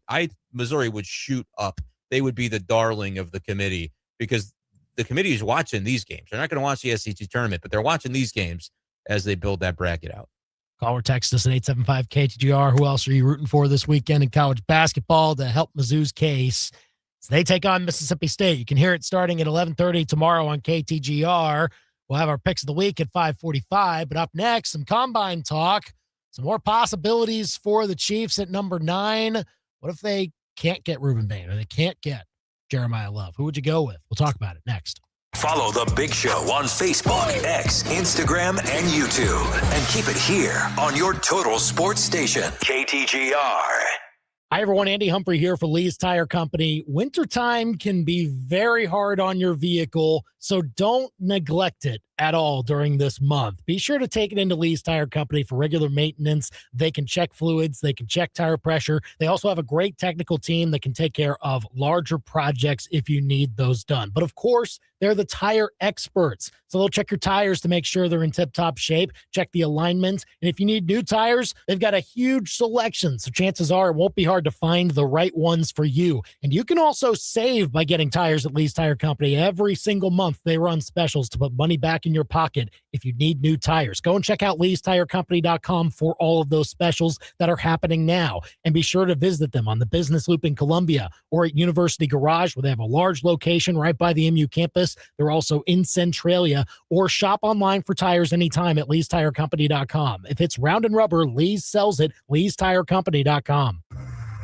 Missouri would shoot up. They would be the darling of the committee because the committee is watching these games. They're not going to watch the SEC tournament, but they're watching these games as they build that bracket out. Call or text us at 875-KTGR. Who else are you rooting for this weekend in college basketball to help Mizzou's case? So they take on Mississippi State. You can hear it starting at 11:30 tomorrow on KTGR. We'll have our picks of the week at 5:45. But up next, some combine talk. Some more possibilities for the Chiefs at number 9. What if they can't get Ruben Bain or they can't get Jeremiah Love, who would you go with? We'll talk about it next. Follow The Big Show on Facebook, X, Instagram, and YouTube. And keep it here on your total sports station, KTGR. Hi, everyone. Andy Humphrey here for Lee's Tire Company. Wintertime can be very hard on your vehicle, so don't neglect it at all during this month. Be sure to take it into Lee's Tire Company for regular maintenance. They can check fluids. They can check tire pressure. They also have a great technical team that can take care of larger projects if you need those done. But of course, they're the tire experts. So they'll check your tires to make sure they're in tip-top shape, check the alignment. And if you need new tires, they've got a huge selection. So chances are it won't be hard to find the right ones for you. And you can also save by getting tires at Lee's Tire Company. Every single month they run specials to put money back in your pocket if you need new tires. Go and check out leestirecompany.com for all of those specials that are happening now. And be sure to visit them on the Business Loop in Columbia or at University Garage, where they have a large location right by the MU campus. They're also in Centralia, or shop online for tires anytime at leestirecompany.com. If it's round and rubber, Lee's sells it. leestirecompany.com.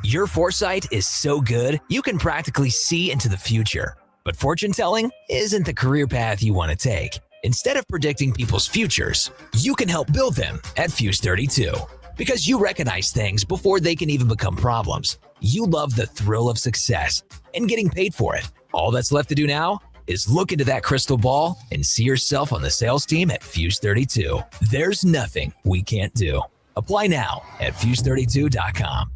Your foresight is so good, you can practically see into the future. But fortune telling isn't the career path you want to take. Instead of predicting people's futures, you can help build them at Fuse 32. Because you recognize things before they can even become problems. You love the thrill of success and getting paid for it. All that's left to do now is look into that crystal ball and see yourself on the sales team at Fuse 32. There's nothing we can't do. Apply now at Fuse32.com.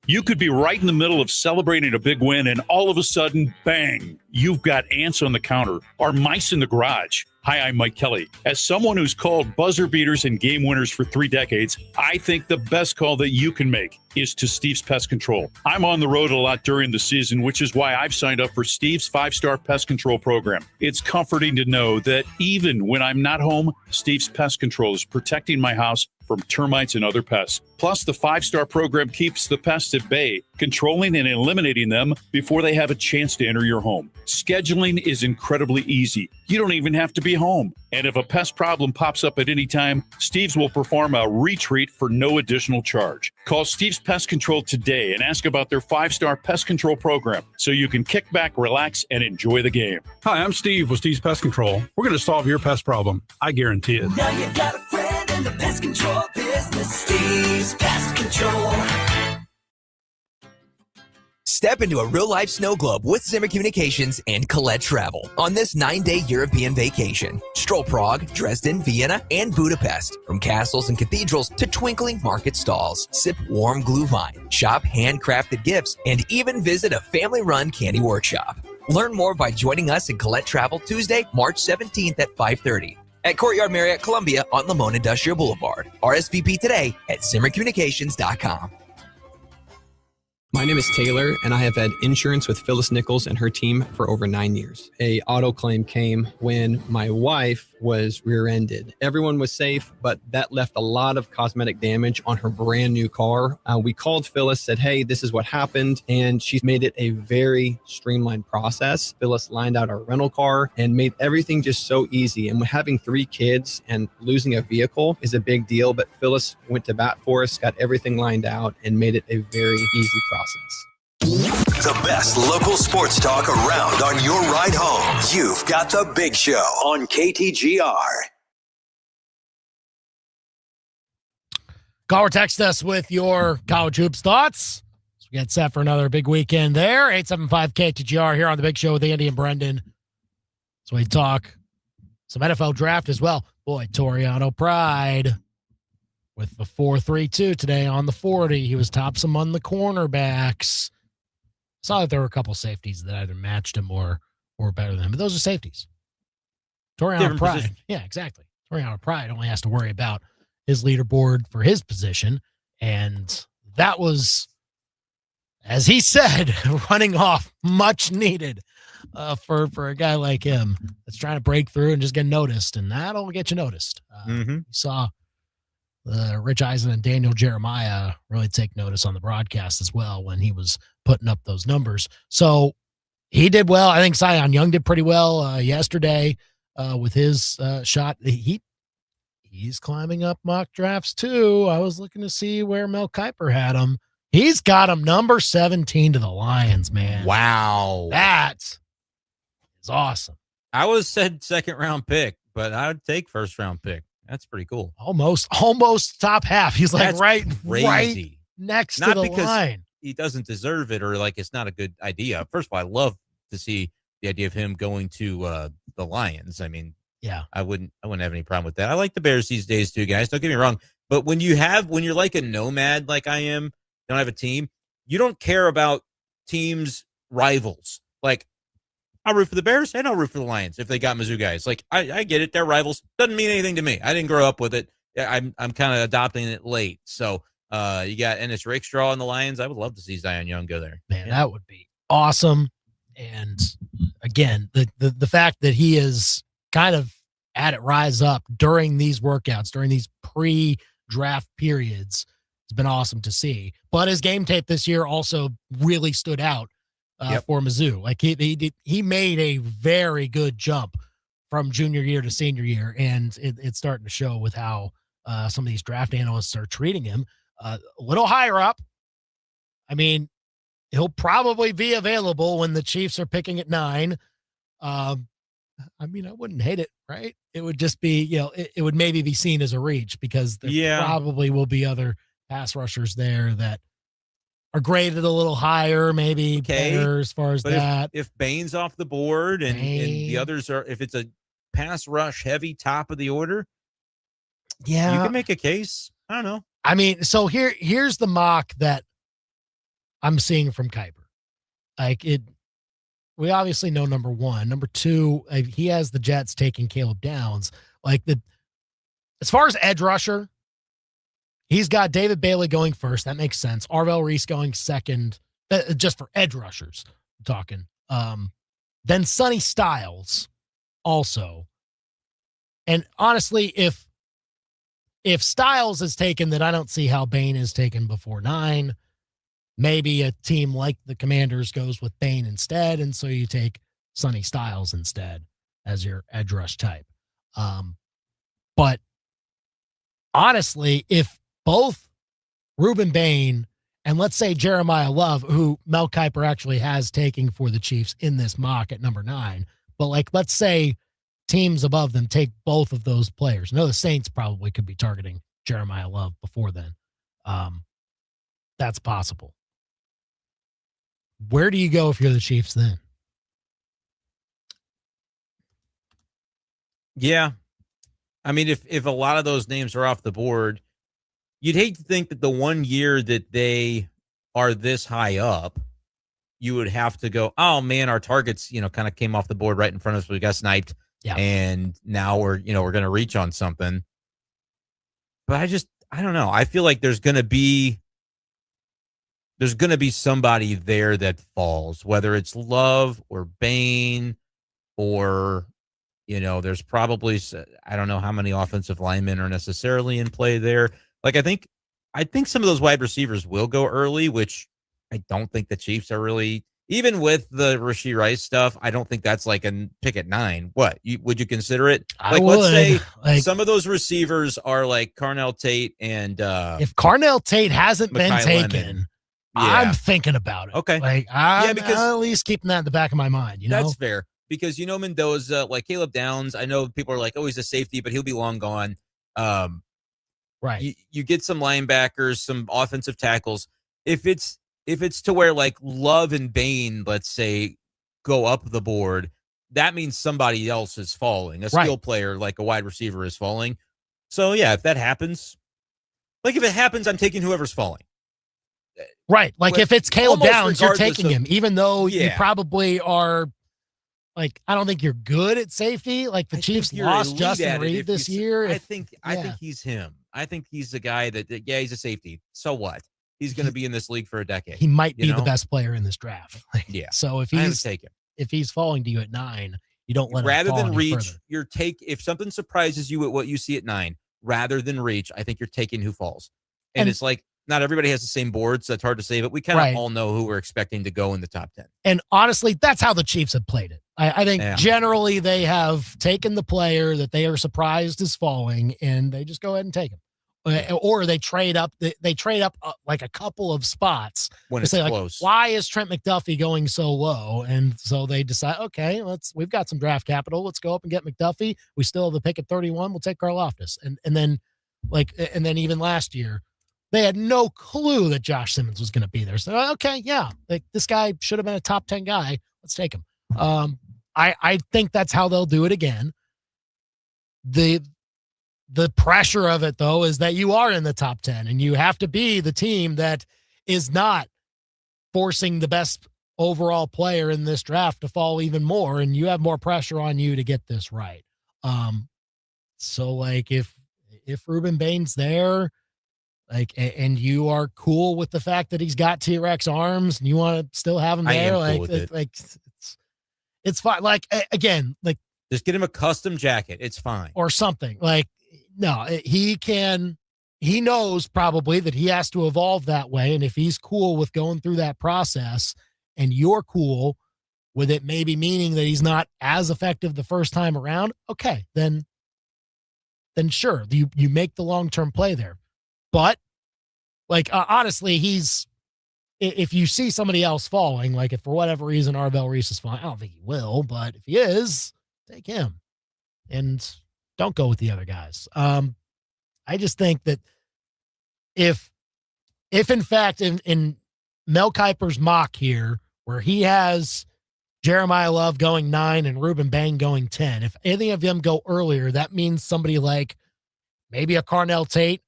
You could be right in the middle of celebrating a big win, and all of a sudden, bang, you've got ants on the counter or mice in the garage. Hi, I'm Mike Kelly. As someone who's called buzzer beaters and game winners for 3 decades, I think the best call that you can make is to Steve's Pest Control. I'm on the road a lot during the season, which is why I've signed up for Steve's 5-star pest control program. It's comforting to know that even when I'm not home, Steve's Pest Control is protecting my house from termites and other pests. Plus, the 5-star program keeps the pests at bay, controlling and eliminating them before they have a chance to enter your home. Scheduling is incredibly easy. You don't even have to be home. And if a pest problem pops up at any time, Steve's will perform a retreat for no additional charge. Call Steve's Pest Control today and ask about their 5-star pest control program so you can kick back, relax, and enjoy the game. Hi, I'm Steve with Steve's Pest Control. We're going to solve your pest problem. I guarantee it. Now you got a friend in the pest control business. Steve's Pest Control. Step into a real-life snow globe with Zimmer Communications and Colette Travel on this 9-day European vacation. Stroll Prague, Dresden, Vienna, and Budapest. From castles and cathedrals to twinkling market stalls. Sip warm Glühwein, shop handcrafted gifts, and even visit a family-run candy workshop. Learn more by joining us in Colette Travel Tuesday, March 17th at 5:30 at Courtyard Marriott Columbia on Lamone Industrial Boulevard. RSVP today at ZimmerCommunications.com. My name is Taylor, and I have had insurance with Phyllis Nichols and her team for over 9 years. A auto claim came when my wife was rear-ended. Everyone was safe, but that left a lot of cosmetic damage on her brand new car. We called Phyllis, said, hey, this is what happened, and she's made it a very streamlined process. Phyllis lined out our rental car and made everything just so easy. And having 3 kids and losing a vehicle is a big deal, but Phyllis went to bat for us, got everything lined out, and made it a very easy process. The best local sports talk around on your ride home. You've got The Big Show on KTGR. Call or text us with your college hoops thoughts. So we get set for another big weekend there. 875-KTGR here on The Big Show with Andy and Brendan. So we talk some NFL draft as well. Boy, Toriano Pride with the 4.32 today on the 40. He was tops among the cornerbacks. Saw that there were a couple safeties that either matched him or better than him, but those are safeties. Toriano Pride. Position. Yeah, exactly. Toriano Pride only has to worry about his leaderboard for his position, and that was, as he said, running off much needed for a guy like him that's trying to break through and just get noticed, and that'll get you noticed. You saw Rich Eisen and Daniel Jeremiah really take notice on the broadcast as well when he was putting up those numbers. So he did well. I think Zion Young did pretty well yesterday with his shot. He's climbing up mock drafts too. I was looking to see where Mel Kiper had him. He's got him number 17 to the Lions, man. Wow. That is awesome. I was said second round pick, but I would take first round pick. That's pretty cool. Almost top half. He's like right next Not to the because line. He doesn't deserve it or like it's not a good idea. First of all, I love to see the idea of him going to the Lions. I mean, yeah, I wouldn't have any problem with that. I like the Bears these days too, guys. Don't get me wrong. But when you're like a nomad like I am, don't have a team, you don't care about teams' rivals. Like, I'll root for the Bears and I'll root for the Lions if they got Mizzou guys. Like, I get it. They're rivals. Doesn't mean anything to me. I didn't grow up with it. I'm kind of adopting it late. So you got Ennis Rakestraw and the Lions. I would love to see Zion Young go there. Man, that would be awesome. And again, the fact that he is kind of had it rise up during these workouts, during these pre-draft periods, has been awesome to see. But his game tape this year also really stood out for Mizzou. Like he made a very good jump from junior year to senior year, and it's starting to show with how some of these draft analysts are treating him a little higher up. I mean, he'll probably be available when the Chiefs are picking at 9. I mean, I wouldn't hate it, right? It would just be, it would maybe be seen as a reach because there probably will be other pass rushers there that are graded a little higher, maybe better as far as that. If Bain's off the board and the others are, if it's a pass rush heavy top of the order, you can make a case. I don't know. I mean, so here's the mock that I'm seeing from Kuiper. Like we obviously know number 1. Number 2, he has the Jets taking Caleb Downs. Like as far as edge rusher, he's got David Bailey going first. That makes sense. Arvell Reese going second, just for edge rushers. I'm talking. Then Sonny Styles also. And honestly, if Styles is taken, then I don't see how Bain is taken before 9. Maybe a team like the Commanders goes with Bain instead, and so you take Sonny Styles instead as your edge rush type. But honestly, if both Ruben Bain and let's say Jeremiah Love, who Mel Kiper actually has taking for the Chiefs in this mock at number 9, but like let's say teams above them take both of those players. I know the Saints probably could be targeting Jeremiah Love before then. That's possible. Where do you go if you're the Chiefs then? Yeah. I mean, if a lot of those names are off the board, you'd hate to think that the one year that they are this high up, you would have to go, oh man, our targets, kind of came off the board right in front of us. We got sniped. Yeah. And now we're going to reach on something. But I don't know. I feel like there's going to be somebody there that falls, whether it's Love or Bain or, there's probably, I don't know how many offensive linemen are necessarily in play there. Like, I think some of those wide receivers will go early, which I don't think the Chiefs are really, even with the Rashee Rice stuff, I don't think that's like a pick at 9. What would you consider it? Like, let's say some of those receivers are like Carnell Tate and if Carnell Tate hasn't been Mekhi taken, Lemon. I'm thinking about it. Okay. Like I'm at least keeping that in the back of my mind. That's fair because Mendoza, like Caleb Downs. I know people are like, oh, he's a safety, but he'll be long gone. Right. You get some linebackers, some offensive tackles. If it's to where like Love and Bain, let's say, go up the board, that means somebody else is falling. A skill player like a wide receiver is falling. So yeah, if that happens, I'm taking whoever's falling. Right. Like if it's Caleb Downs, you're taking him, even though you probably are like, I don't think you're good at safety. Like the Chiefs lost Justin Reed this year. I think he's him. I think he's the guy that he's a safety. So what? He's going to be in this league for a decade. He might be the best player in this draft. Yeah. So if he's falling to you at 9, you don't let rather him fall than any reach, further. if something surprises you at what you see at 9, rather than reach, I think you're taking who falls. And it's like, not everybody has the same board, so it's hard to say, but we kind of all know who we're expecting to go in the top 10. And honestly, that's how the Chiefs have played it. I think generally they have taken the player that they are surprised is falling, and they just go ahead and take him. or they trade up. They trade up like a couple of spots when to it's say, like, close. why is Trent McDuffie going so low? And so they decide, okay, we've got some draft capital. Let's go up and get McDuffie. We still have the pick at 31. We'll take Karlaftis. And then even last year, they had no clue that Josh Simmons was going to be there. So, okay, yeah, like this guy should have been a top 10 guy. Let's take him. I think that's how they'll do it again. The pressure of it, though, is that you are in the top 10 and you have to be the team that is not forcing the best overall player in this draft to fall even more. And you have more pressure on you to get this right. So like if Ruben Bain's there, like, and you are cool with the fact that he's got T-Rex arms and you want to still have him there, it's fine. Like, again, like, just get him a custom jacket. It's fine. Or something. Like, no, he knows probably that he has to evolve that way. And if he's cool with going through that process and you're cool with it, maybe meaning that he's not as effective the first time around, okay, then sure, you make the long-term play there. But, like, honestly, if you see somebody else falling, like if for whatever reason Arvell Reese is falling, I don't think he will, but if he is, take him and don't go with the other guys. I just think that if in fact in Mel Kiper's mock here, where he has Jeremiah Love going 9 and Ruben Bain going 10, if any of them go earlier, that means somebody like maybe a Carnell Tate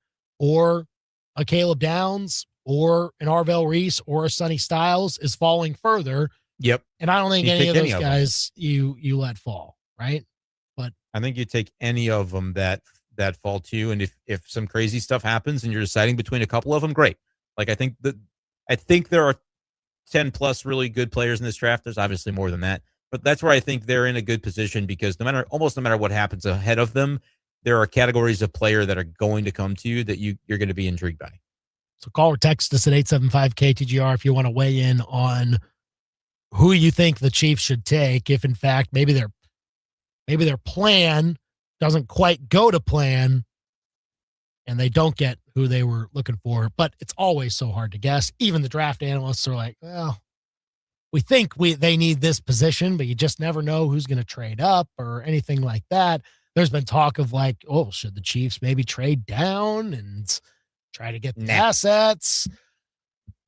or a Caleb Downs or an Arvell Reese or a Sonny Styles is falling further. Yep. And I don't think any of those guys you let fall, right? But I think you take any of them that fall to you, and if some crazy stuff happens and you're deciding between a couple of them, great. Like I think there are 10 plus really good players in this draft. There's obviously more than that, but that's where I think they're in a good position because almost no matter what happens ahead of them, there are categories of player that are going to come to you that you're going to be intrigued by. So call or text us at 875-KTGR if you want to weigh in on who you think the Chiefs should take, if in fact maybe their plan doesn't quite go to plan and they don't get who they were looking for. But it's always so hard to guess. Even the draft analysts are like, well, we think they need this position, but you just never know who's going to trade up or anything like that. There's been talk of like, oh, should the Chiefs maybe trade down and try to get the assets?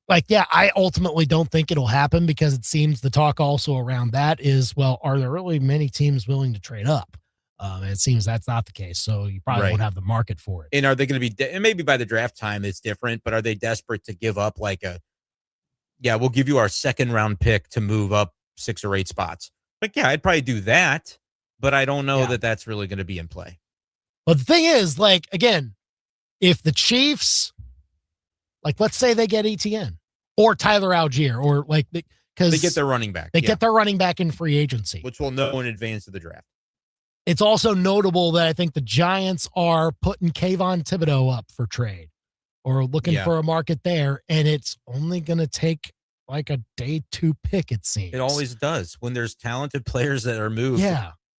Like, yeah, I ultimately don't think it'll happen because it seems the talk also around that is, well, are there really many teams willing to trade up? And it seems that's not the case. So you probably won't have the market for it. And are they going to be, and maybe by the draft time it's different, but are they desperate to give up like we'll give you our second round pick to move up 6 or 8 spots? Like, yeah, I'd probably do that, but I don't know that that's really going to be in play. But the thing is, like, again, if the Chiefs, like, let's say they get ETN or Tyler Algier or like, because they get their running back. They get their running back in free agency, which we'll know in advance of the draft. It's also notable that I think the Giants are putting Kayvon Thibodeau up for trade or looking for a market there. And it's only going to take like a day 2 pick, it seems. It always does. When there's talented players that are moved,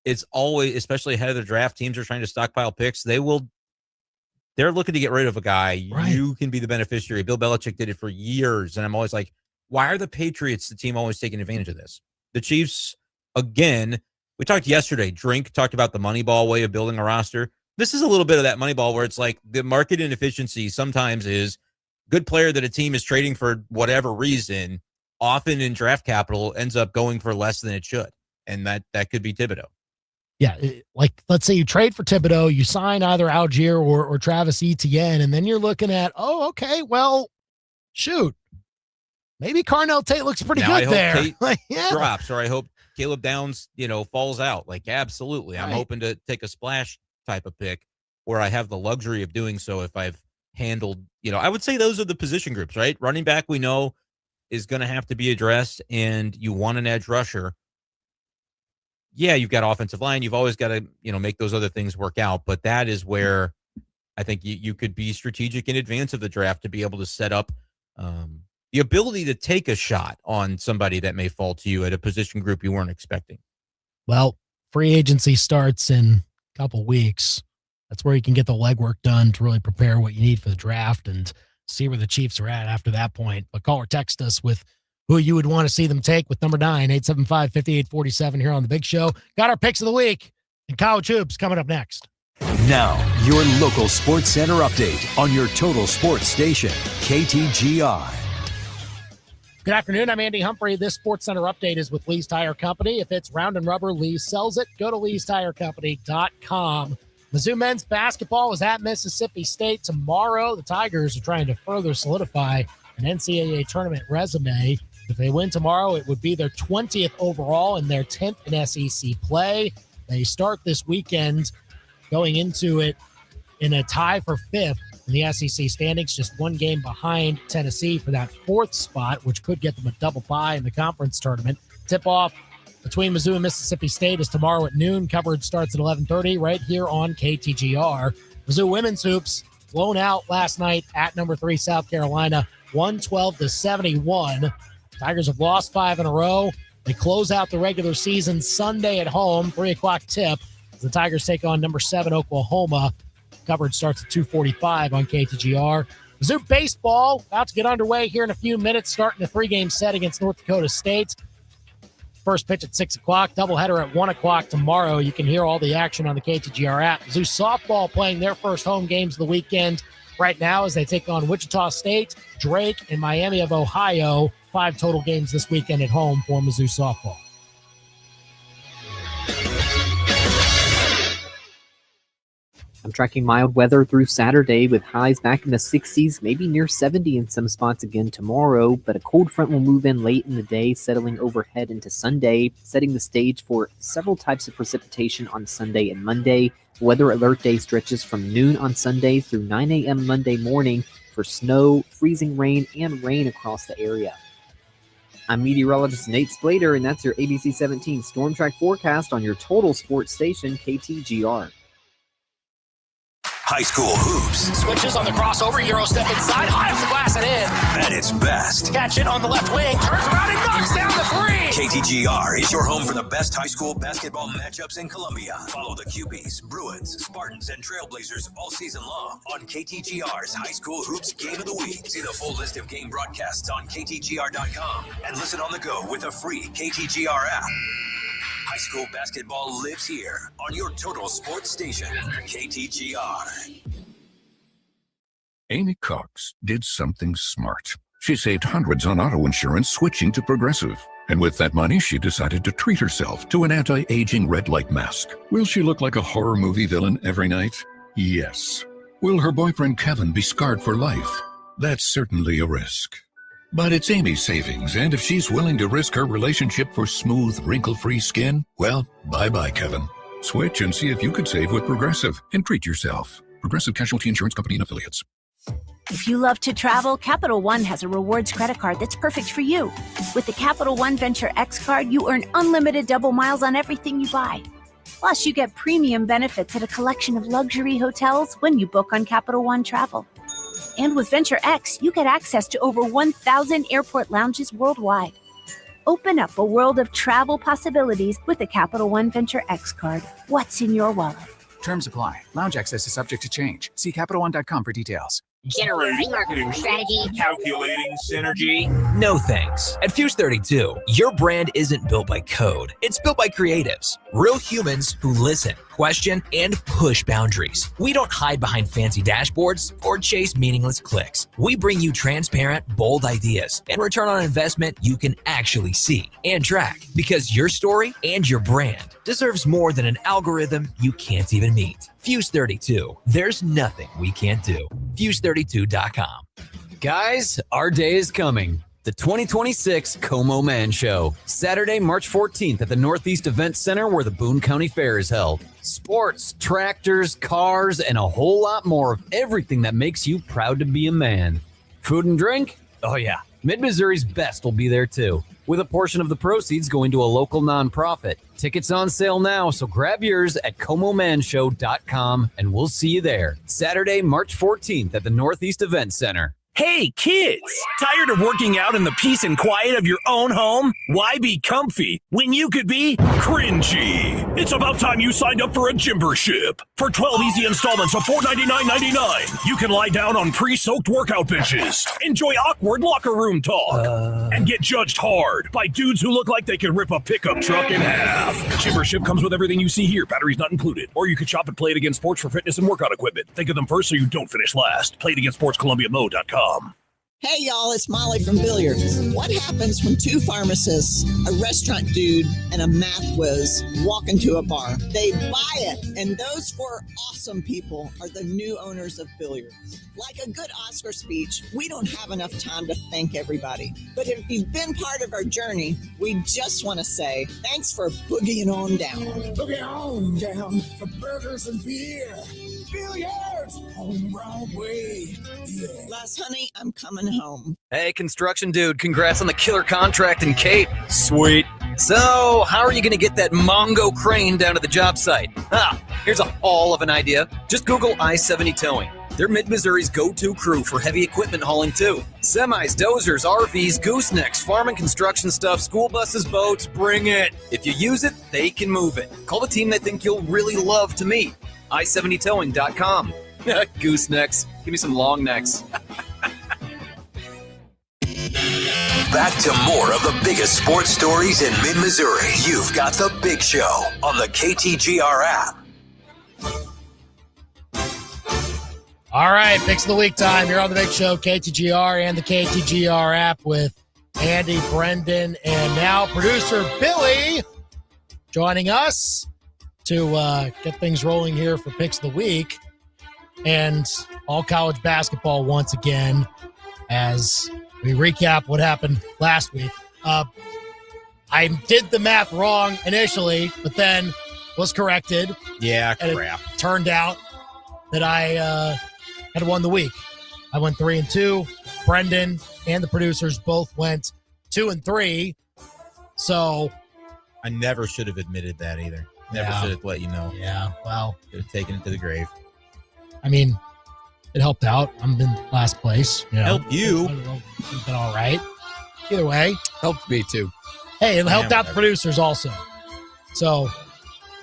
it's always, especially ahead of the draft, teams are trying to stockpile picks. They're looking to get rid of a guy. Right. You can be the beneficiary. Bill Belichick did it for years. And I'm always like, why are the Patriots, the team, always taking advantage of this? The Chiefs, again, we talked yesterday. Drink talked about the Moneyball way of building a roster. This is a little bit of that Moneyball where it's like the market inefficiency sometimes is good player that a team is trading for whatever reason, often in draft capital ends up going for less than it should. And that could be Thibodeau. Yeah, like let's say you trade for Thibodeau, you sign either Algier or Travis Etienne, and then you're looking at, oh, okay, well, shoot, maybe Carnell Tate looks pretty good there. Tate drops, or I hope Caleb Downs, falls out. Like, absolutely. I'm hoping to take a splash type of pick where I have the luxury of doing so if I've handled, I would say those are the position groups, right? Running back, we know, is going to have to be addressed, and you want an edge rusher. Yeah, you've got offensive line. You've always got to, make those other things work out. But that is where I think you could be strategic in advance of the draft to be able to set up the ability to take a shot on somebody that may fall to you at a position group you weren't expecting. Well, free agency starts in a couple weeks. That's where you can get the legwork done to really prepare what you need for the draft and see where the Chiefs are at after that point. But call or text us with who you would want to see them take with number 9, 875-5847 here on The Big Show. Got our picks of the week and college hoops coming up next. Now, your local sports center update on your total sports station, KTGR. Good afternoon. I'm Andy Humphrey. This Sports Center update is with Lee's Tire Company. If it's round and rubber, Lee sells it. Go to leestirecompany.com. Mizzou men's basketball is at Mississippi State tomorrow. The Tigers are trying to further solidify an NCAA tournament resume. If they win tomorrow, it would be their 20th overall and their 10th in SEC play. They start this weekend going into it in a tie for 5th in the SEC standings, just one game behind Tennessee for that 4th spot, which could get them a double bye in the conference tournament. Tip-off between Mizzou and Mississippi State is tomorrow at noon. Coverage starts at 11:30 right here on KTGR. Mizzou women's hoops blown out last night at number 3 South Carolina, 112-71. Tigers have lost 5 in a row. They close out the regular season Sunday at home, 3 o'clock tip. The Tigers take on number 7 Oklahoma. Coverage starts at 2:45 on KTGR. Mizzou baseball about to get underway here in a few minutes, starting a 3-game set against North Dakota State. First pitch at 6 o'clock, doubleheader at 1 o'clock tomorrow. You can hear all the action on the KTGR app. Mizzou softball playing their first home games of the weekend right now as they take on Wichita State, Drake, and Miami of Ohio. 5 total games this weekend at home for Mizzou softball. I'm tracking mild weather through Saturday with highs back in the 60s, maybe near 70 in some spots again tomorrow, but a cold front will move in late in the day, settling overhead into Sunday, setting the stage for several types of precipitation on Sunday and Monday. Weather alert day stretches from noon on Sunday through 9 a.m. Monday morning for snow, freezing rain, and rain across the area. I'm meteorologist Nate Splater, and that's your ABC 17 Storm Track forecast on your total sports station, KTGR. High school hoops. Switches on the crossover, Euro step inside, high off the glass and in. At its best. Catch it on the left wing, turns around and knocks down the 3. KTGR is your home for the best high school basketball matchups in Columbia. Follow the QBs, Bruins, Spartans, and Trailblazers all season long on KTGR's High School Hoops Game of the Week. See the full list of game broadcasts on KTGR.com and listen on the go with a free KTGR app. High school basketball lives here on your total sports station, KTGR. Amy Cox did something smart. She saved hundreds on auto insurance switching to Progressive. And with that money, she decided to treat herself to an anti-aging red light mask. Will she look like a horror movie villain every night? Yes. Will her boyfriend Kevin be scarred for life? That's certainly a risk. But it's Amy's savings, and if she's willing to risk her relationship for smooth, wrinkle-free skin, well, bye-bye, Kevin. Switch and see if you could save with Progressive and treat yourself. Progressive Casualty Insurance Company and Affiliates. If you love to travel, Capital One has a rewards credit card that's perfect for you. With the Capital One Venture X card, you earn unlimited double miles on everything you buy. Plus, you get premium benefits at a collection of luxury hotels when you book on Capital One Travel. And with Venture X, you get access to over 1,000 airport lounges worldwide. Open up a world of travel possibilities with the Capital One Venture X card. What's in your wallet? Terms apply. Lounge access is subject to change. See CapitalOne.com for details. Generating marketing strategy. Calculating synergy. No thanks. At Fuse 32, your brand isn't built by code. It's built by creatives. Real humans who listen, question, and push boundaries. We don't hide behind fancy dashboards or chase meaningless clicks. We bring you transparent, bold ideas and return on investment you can actually see and track, because your story and your brand deserves more than an algorithm you can't even meet. Fuse 32. There's nothing we can't do. Fuse32.com. Guys, our day is coming. The 2026 Como Man Show. Saturday, March 14th at the Northeast Event Center where the Boone County Fair is held. Sports, tractors, cars, and a whole lot more of everything that makes you proud to be a man. Food and drink? Oh yeah, Mid-Missouri's best will be there too, with a portion of the proceeds going to a local nonprofit. Tickets on sale now, so grab yours at ComoManShow.com and we'll see you there. Saturday, March 14th at the Northeast Event Center. Hey, kids! Tired of working out in the peace and quiet of your own home? Why be comfy when you could be cringy? It's about time you signed up for a gymbership. For 12 easy installments of $499.99, you can lie down on pre-soaked workout benches, enjoy awkward locker room talk, and get judged hard by dudes who look like they could rip a pickup truck in half. Gymbership comes with everything you see here, batteries not included. Or you could shop at Play It Again Sports for fitness and workout equipment. Think of them first so you don't finish last. PlayItAgainSportsColumbiaMo.com. Hey y'all, it's Molly from Billiards. What happens when two pharmacists, a restaurant dude, and a math whiz walk into a bar? They buy it, and those four awesome people are the new owners of Billiards. Like a good Oscar speech, we don't have enough time to thank everybody. But if you've been part of our journey, we just want to say thanks for boogieing on down. Boogie on down for burgers and beer. Billiards on Broadway. Yeah. Les, honey, I'm coming home. Hey, construction dude, congrats on the killer contract in Cape. Sweet. So, how are you going to get that Mongo crane down to the job site? Here's a haul of an idea. Just Google I-70 Towing. They're Mid-Missouri's go-to crew for heavy equipment hauling, too. Semis, dozers, RVs, goosenecks, farm and construction stuff, school buses, boats, bring it. If you use it, they can move it. Call the team they think you'll really love to meet. I70towing.com. Goosenecks. Give me some long necks. Back to more of the biggest sports stories in mid-Missouri. You've got The Big Show on the KTGR app. All right, Picks of the Week time. You're on The Big Show, KTGR and the KTGR app with Andy, Brendan, and now producer Billy joining us to get things rolling here for Picks of the Week. And all college basketball once again as we recap what happened last week. I did the math wrong initially, but then was corrected. Yeah, and crap. It turned out that I had won the week. I went 3-2. Brendan and the producers both went 2-3. So I never should have admitted that either. Never should have let you know. Yeah, well. Should have taken it to the grave. I mean, it helped out. I'm in last place. You know. Helped you. It's been all right. Either way. Helped me too. Hey, it helped out the producers also. So,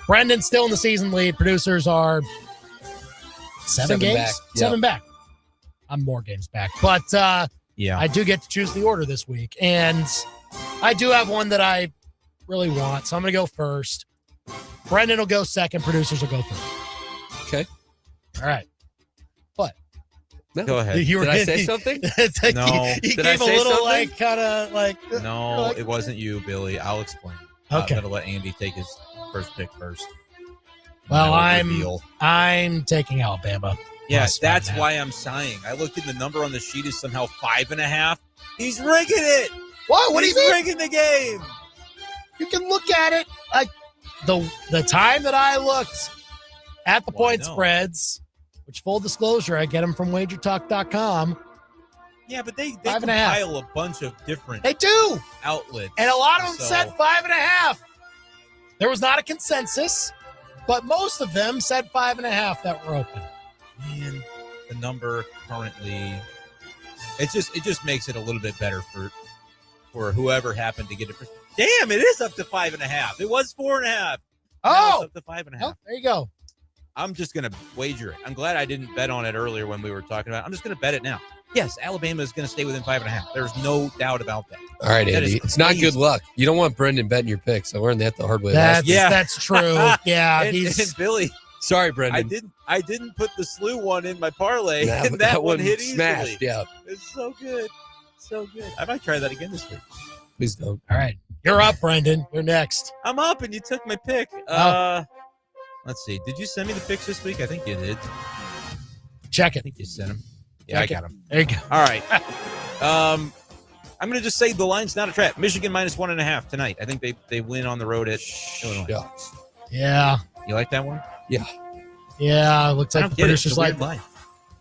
Brendan's still in the season lead. Producers are seven games? Back. Seven back. I'm more games back. But yeah, I do get to choose the order this week. And I do have one that I really want. So I'm going to go first. Brendan will go second. Producers will go third. Okay. All right. What? No. Go ahead. Did I say something? No. He Did gave I a say little something? like kind of like. No, like, it wasn't you, Billy. I'll explain. Okay. I'm going to let Andy take his first pick first. Well, Reveal. I'm taking Alabama. Yes, that's why I'm sighing. I looked at the number on the sheet is somehow 5.5. He's rigging it. What? What do you He's mean? rigging the game. You can look at it like the time that I looked at the point spreads, which full disclosure, I get them from wagertalk.com. Yeah, but they 5.5. compile a bunch of different They do. outlets. And a lot of them So- said 5.5. There was not a consensus, but most of them said 5.5 that were open. Man, the number currently, it just makes it a little bit better for whoever happened to get it. Damn, it is up to 5.5. It was 4.5. Now Oh, it's up to 5.5. well, there you go. I'm just gonna wager it. I'm glad I didn't bet on it earlier when we were talking about it. I'm just gonna bet it now. Yes, Alabama is gonna stay within 5.5. There's no doubt about that. All right, That Andy. is It's not crazy. good luck. You don't want Brendan betting your picks. I learned that the hard way. That's true. Yeah, and Billy. Sorry, Brendan. I didn't put the slew one in my parlay, Yeah, and that one hit smashed. easily. Yeah, It's so good. So good. I might try that again this week. please don't. All right. You're up, Brendan. You're next. I'm up, and you took my pick. Let's see. Did you send me the picks this week? I think you did. Check I it. think you sent them. Yeah, Check I it. got them. There you go. All right. I'm going to just say the line's not a trap. Michigan -1.5 tonight. I think they win on the road at Illinois. Shucks. Yeah. You like that one? Yeah. Yeah. Looks I like don't the get it. It's producers a like weird line.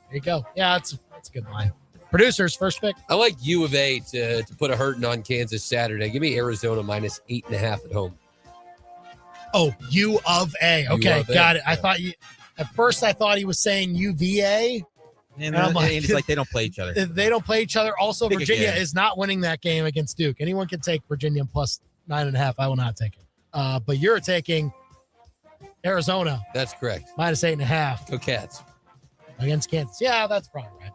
There you go. Yeah, that's a good line. Producers, first pick. I like U of A to put a hurting on Kansas Saturday. Give me Arizona -8.5 at home. Oh, U of A. Okay, of A. got it. I Yeah. thought at first I thought he was saying UVA, And I'm like, Andy's like, they don't play each other. They don't play each other. Also, Pick Virginia again. is not winning that game against Duke. Anyone can take Virginia plus 9.5. I will not take it. But you're taking Arizona That's correct. minus 8.5 Go Cats. against Kansas. Yeah, that's probably right.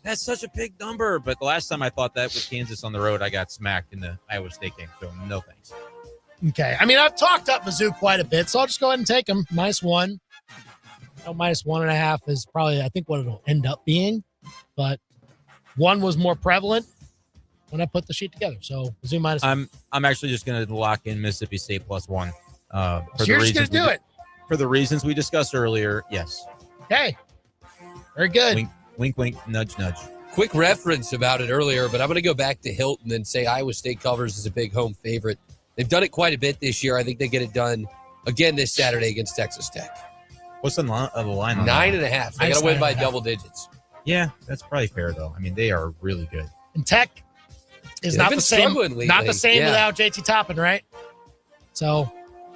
That's such a big number. But the last time I thought that with Kansas on the road, I got smacked in the Iowa State game. So no thanks. Okay. I mean, I've talked up Mizzou quite a bit, so I'll just go ahead and take them. -1. Minus 1.5 is probably, I think, what it'll end up being. But 1 was more prevalent when I put the sheet together. So Mizzou minus. I'm actually just going to lock in Mississippi State +1. So you're just going to do it. For the reasons we discussed earlier, yes. Okay. Very good. Wink, wink, wink, nudge, nudge. Quick reference about it earlier, but I'm going to go back to Hilton and say Iowa State covers as a big home favorite. They've done it quite a bit this year. I think they get it done again this Saturday against Texas Tech. What's the line? On 9.5. They got to win by double digits. Yeah, that's probably fair though. I mean, they are really good. And Tech is not the same. Not the same without JT Toppin, right? So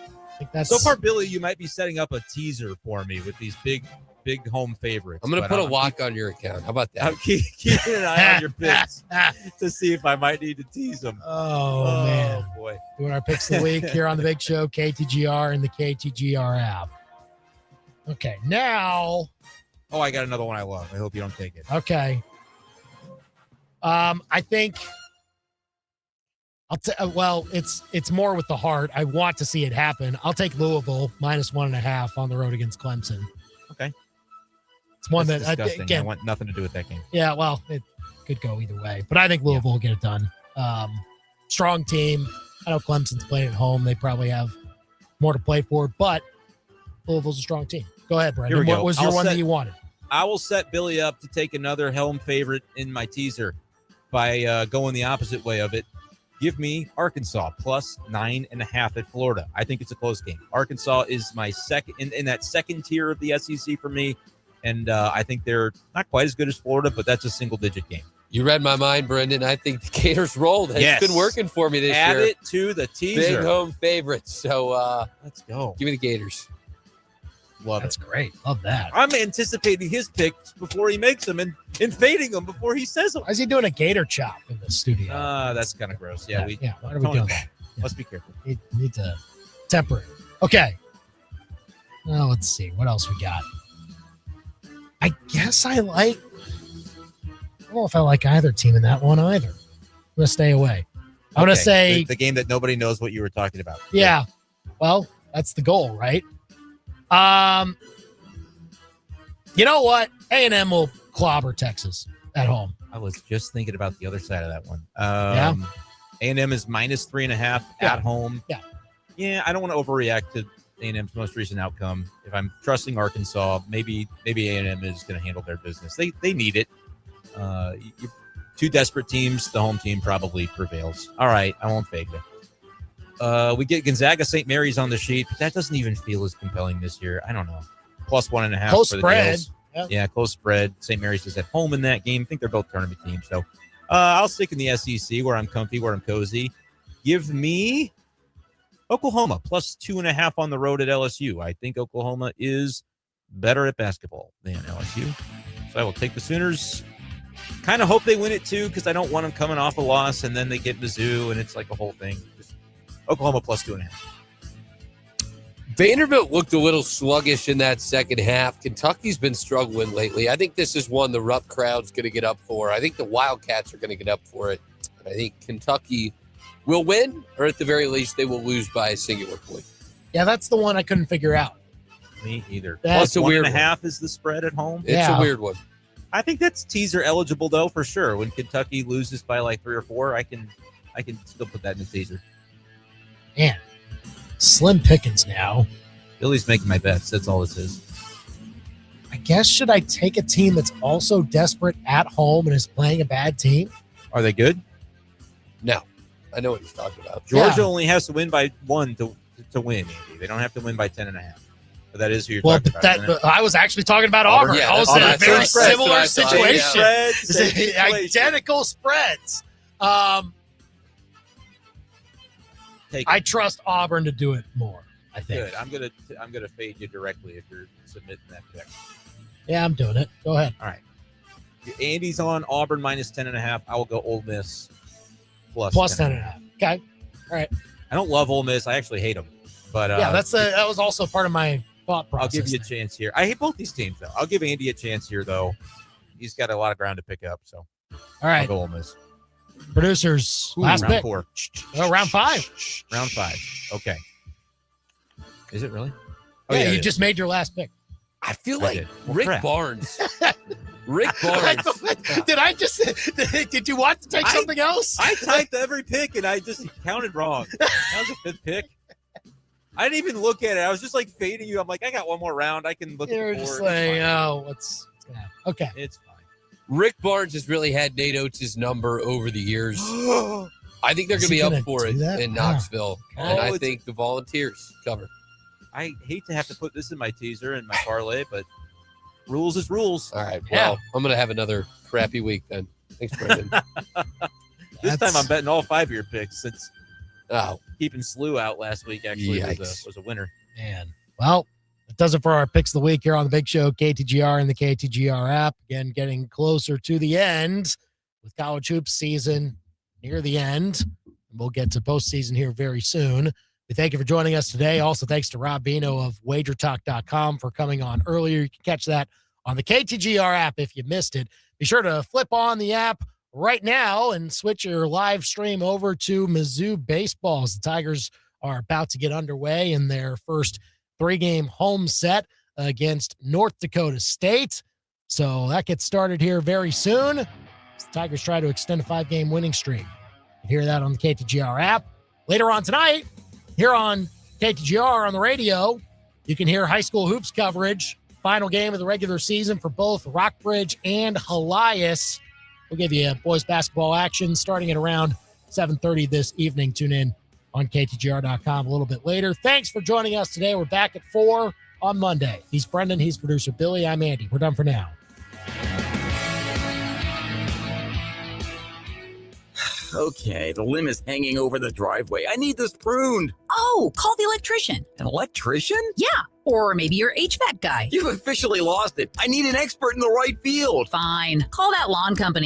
I think that's so far, Billy. You might be setting up a teaser for me with these big home favorites. I'm going to put a lock on your account. How about that? I'm keeping an eye on your picks to see if I might need to tease them. Oh man, boy! Doing our picks of the week here on the Big Show, KTGR and the KTGR app. Okay, now. Oh, I got another one I love. I hope you don't take it. Okay. I think well, it's more with the heart. I want to see it happen. I'll take Louisville minus 1.5 on the road against Clemson. Okay. It's one That's that disgusting. again, I want nothing to do with that game. Yeah, well, it could go either way, but I think Louisville will get it done. Strong team. I know Clemson's playing at home. They probably have more to play for, but Louisville's a strong team. Go ahead, Brendan. Here we go. What was your one that you wanted? I will set Billy up to take another home favorite in my teaser by going the opposite way of it. Give me Arkansas plus 9.5 at Florida. I think it's a close game. Arkansas is my second in that second tier of the SEC for me, and I think they're not quite as good as Florida, but that's a single-digit game. You read my mind, Brendan. I think the Gators rolled. It's been working for me this Add year. it to the teaser. Big home favorites. So let's go. Give me the Gators. Love That's great. Love that. I'm anticipating his picks before he makes them and fading them before he says them. Why is he doing a gator chop in the studio? That's kind of gross. Yeah, why are we doing that? Let's be careful. We need to temper it. Okay. Now let's see. What else we got? I guess I don't know if I like either team in that one either. I'm going to stay away. I'm going to say the game that nobody knows what you were talking about. Yeah. Well, that's the goal, right? You know what? A&M will clobber Texas at home. I was just thinking about the other side of that one. Yeah. A&M is minus 3.5 at home. Yeah. Yeah, I don't want to overreact to A&M's most recent outcome. If I'm trusting Arkansas, maybe A&M is going to handle their business. They need it. Two desperate teams, the home team probably prevails. All right, I won't fake it. We get Gonzaga St. Mary's on the sheet, but that doesn't even feel as compelling this year. I don't know. Plus 1.5 Close for the spread. Gales. Yeah, close spread. St. Mary's is at home in that game. I think they're both tournament teams. So I'll stick in the SEC where I'm comfy, where I'm cozy. Give me Oklahoma plus 2.5 on the road at LSU. I think Oklahoma is better at basketball than LSU. So I will take the Sooners. Kind of hope they win it too, because I don't want them coming off a loss and then they get Mizzou and it's like a whole thing. Just Oklahoma plus 2.5. Vanderbilt looked a little sluggish in that second half. Kentucky's been struggling lately. I think this is one the Rupp crowd's going to get up for. I think the Wildcats are going to get up for it. And I think Kentucky will win, or at the very least, they will lose by a singular point. Yeah, that's the one I couldn't figure out. Me either. That's Plus a weird 1.5 is the spread at home. It's a weird one. I think that's teaser eligible though, for sure. When Kentucky loses by like 3 or 4, I can still put that in the teaser. Man, slim pickings now. Billy's making my bets. That's all this is. I guess, should I take a team that's also desperate at home and is playing a bad team? Are they good? No. I know what he's talking about. Georgia only has to win by 1 to win, Andy. They don't have to win by 10.5. But that is who you're talking about. I was actually talking about Auburn. Yeah, I was in a very similar situation. situation. Identical spreads. I trust Auburn to do it more, I think. Good. I'm gonna fade you directly if you're submitting that pick. Yeah, I'm doing it. Go ahead. All right. Andy's on Auburn minus 10.5. I will go Ole Miss plus 10.5. Okay. All right. I don't love Ole Miss. I actually hate them. But yeah, that was also part of my thought process. I'll give you a chance here. I hate both these teams, though. I'll give Andy a chance here, though. He's got a lot of ground to pick up. So, all right. I'll go Ole Miss. Producers, last round pick. 4. Oh, round 5. Round 5. Okay. Is it really? Oh, yeah, you just made your last pick. I feel like Rick Barnes. Rick Barnes. Did you want to take something else? I typed every pick, and I just counted wrong. That was a 5th pick. I didn't even look at it. I was just like fading you. I'm like, I got one more round. I can look at the board. You're just like, oh, what's going to happen? Okay. It's fine. Rick Barnes has really had Nate Oates' number over the years. I think they're going to be up for it in Knoxville. And I think the Volunteers cover. I hate to have to put this in my teaser and my parlay, but rules is rules. All right. Well, I'm going to have another crappy week then. Thanks, Brendan. This time I'm betting all 5 of your picks since keeping Slew out last week actually was a winner. Man. Well, that does it for our picks of the week here on the Big Show, KTGR and the KTGR app. Again, getting closer to the end with college hoops season near the end. We'll get to postseason here very soon. We thank you for joining us today. Also, thanks to Rob Veno of WagerTalk.com for coming on earlier. You can catch that on the KTGR app if you missed it. Be sure to flip on the app right now and switch your live stream over to Mizzou baseball as the Tigers are about to get underway in their first 3-game home set against North Dakota State. So that gets started here very soon. The Tigers try to extend a 5-game winning streak. You can hear that on the KTGR app. Later on tonight, here on KTGR on the radio, you can hear high school hoops coverage. Final game of the regular season for both Rockbridge and Helias. We'll give you boys basketball action starting at around 7:30 this evening. Tune in on KTGR.com a little bit later. Thanks for joining us today. We're back at 4 on Monday. He's Brendan. He's producer Billy. I'm Andy. We're done for now. Okay, the limb is hanging over the driveway. I need this pruned. Oh, call the electrician. An electrician? Yeah, or maybe your HVAC guy. You've officially lost it. I need an expert in the right field. Fine. Call that lawn company.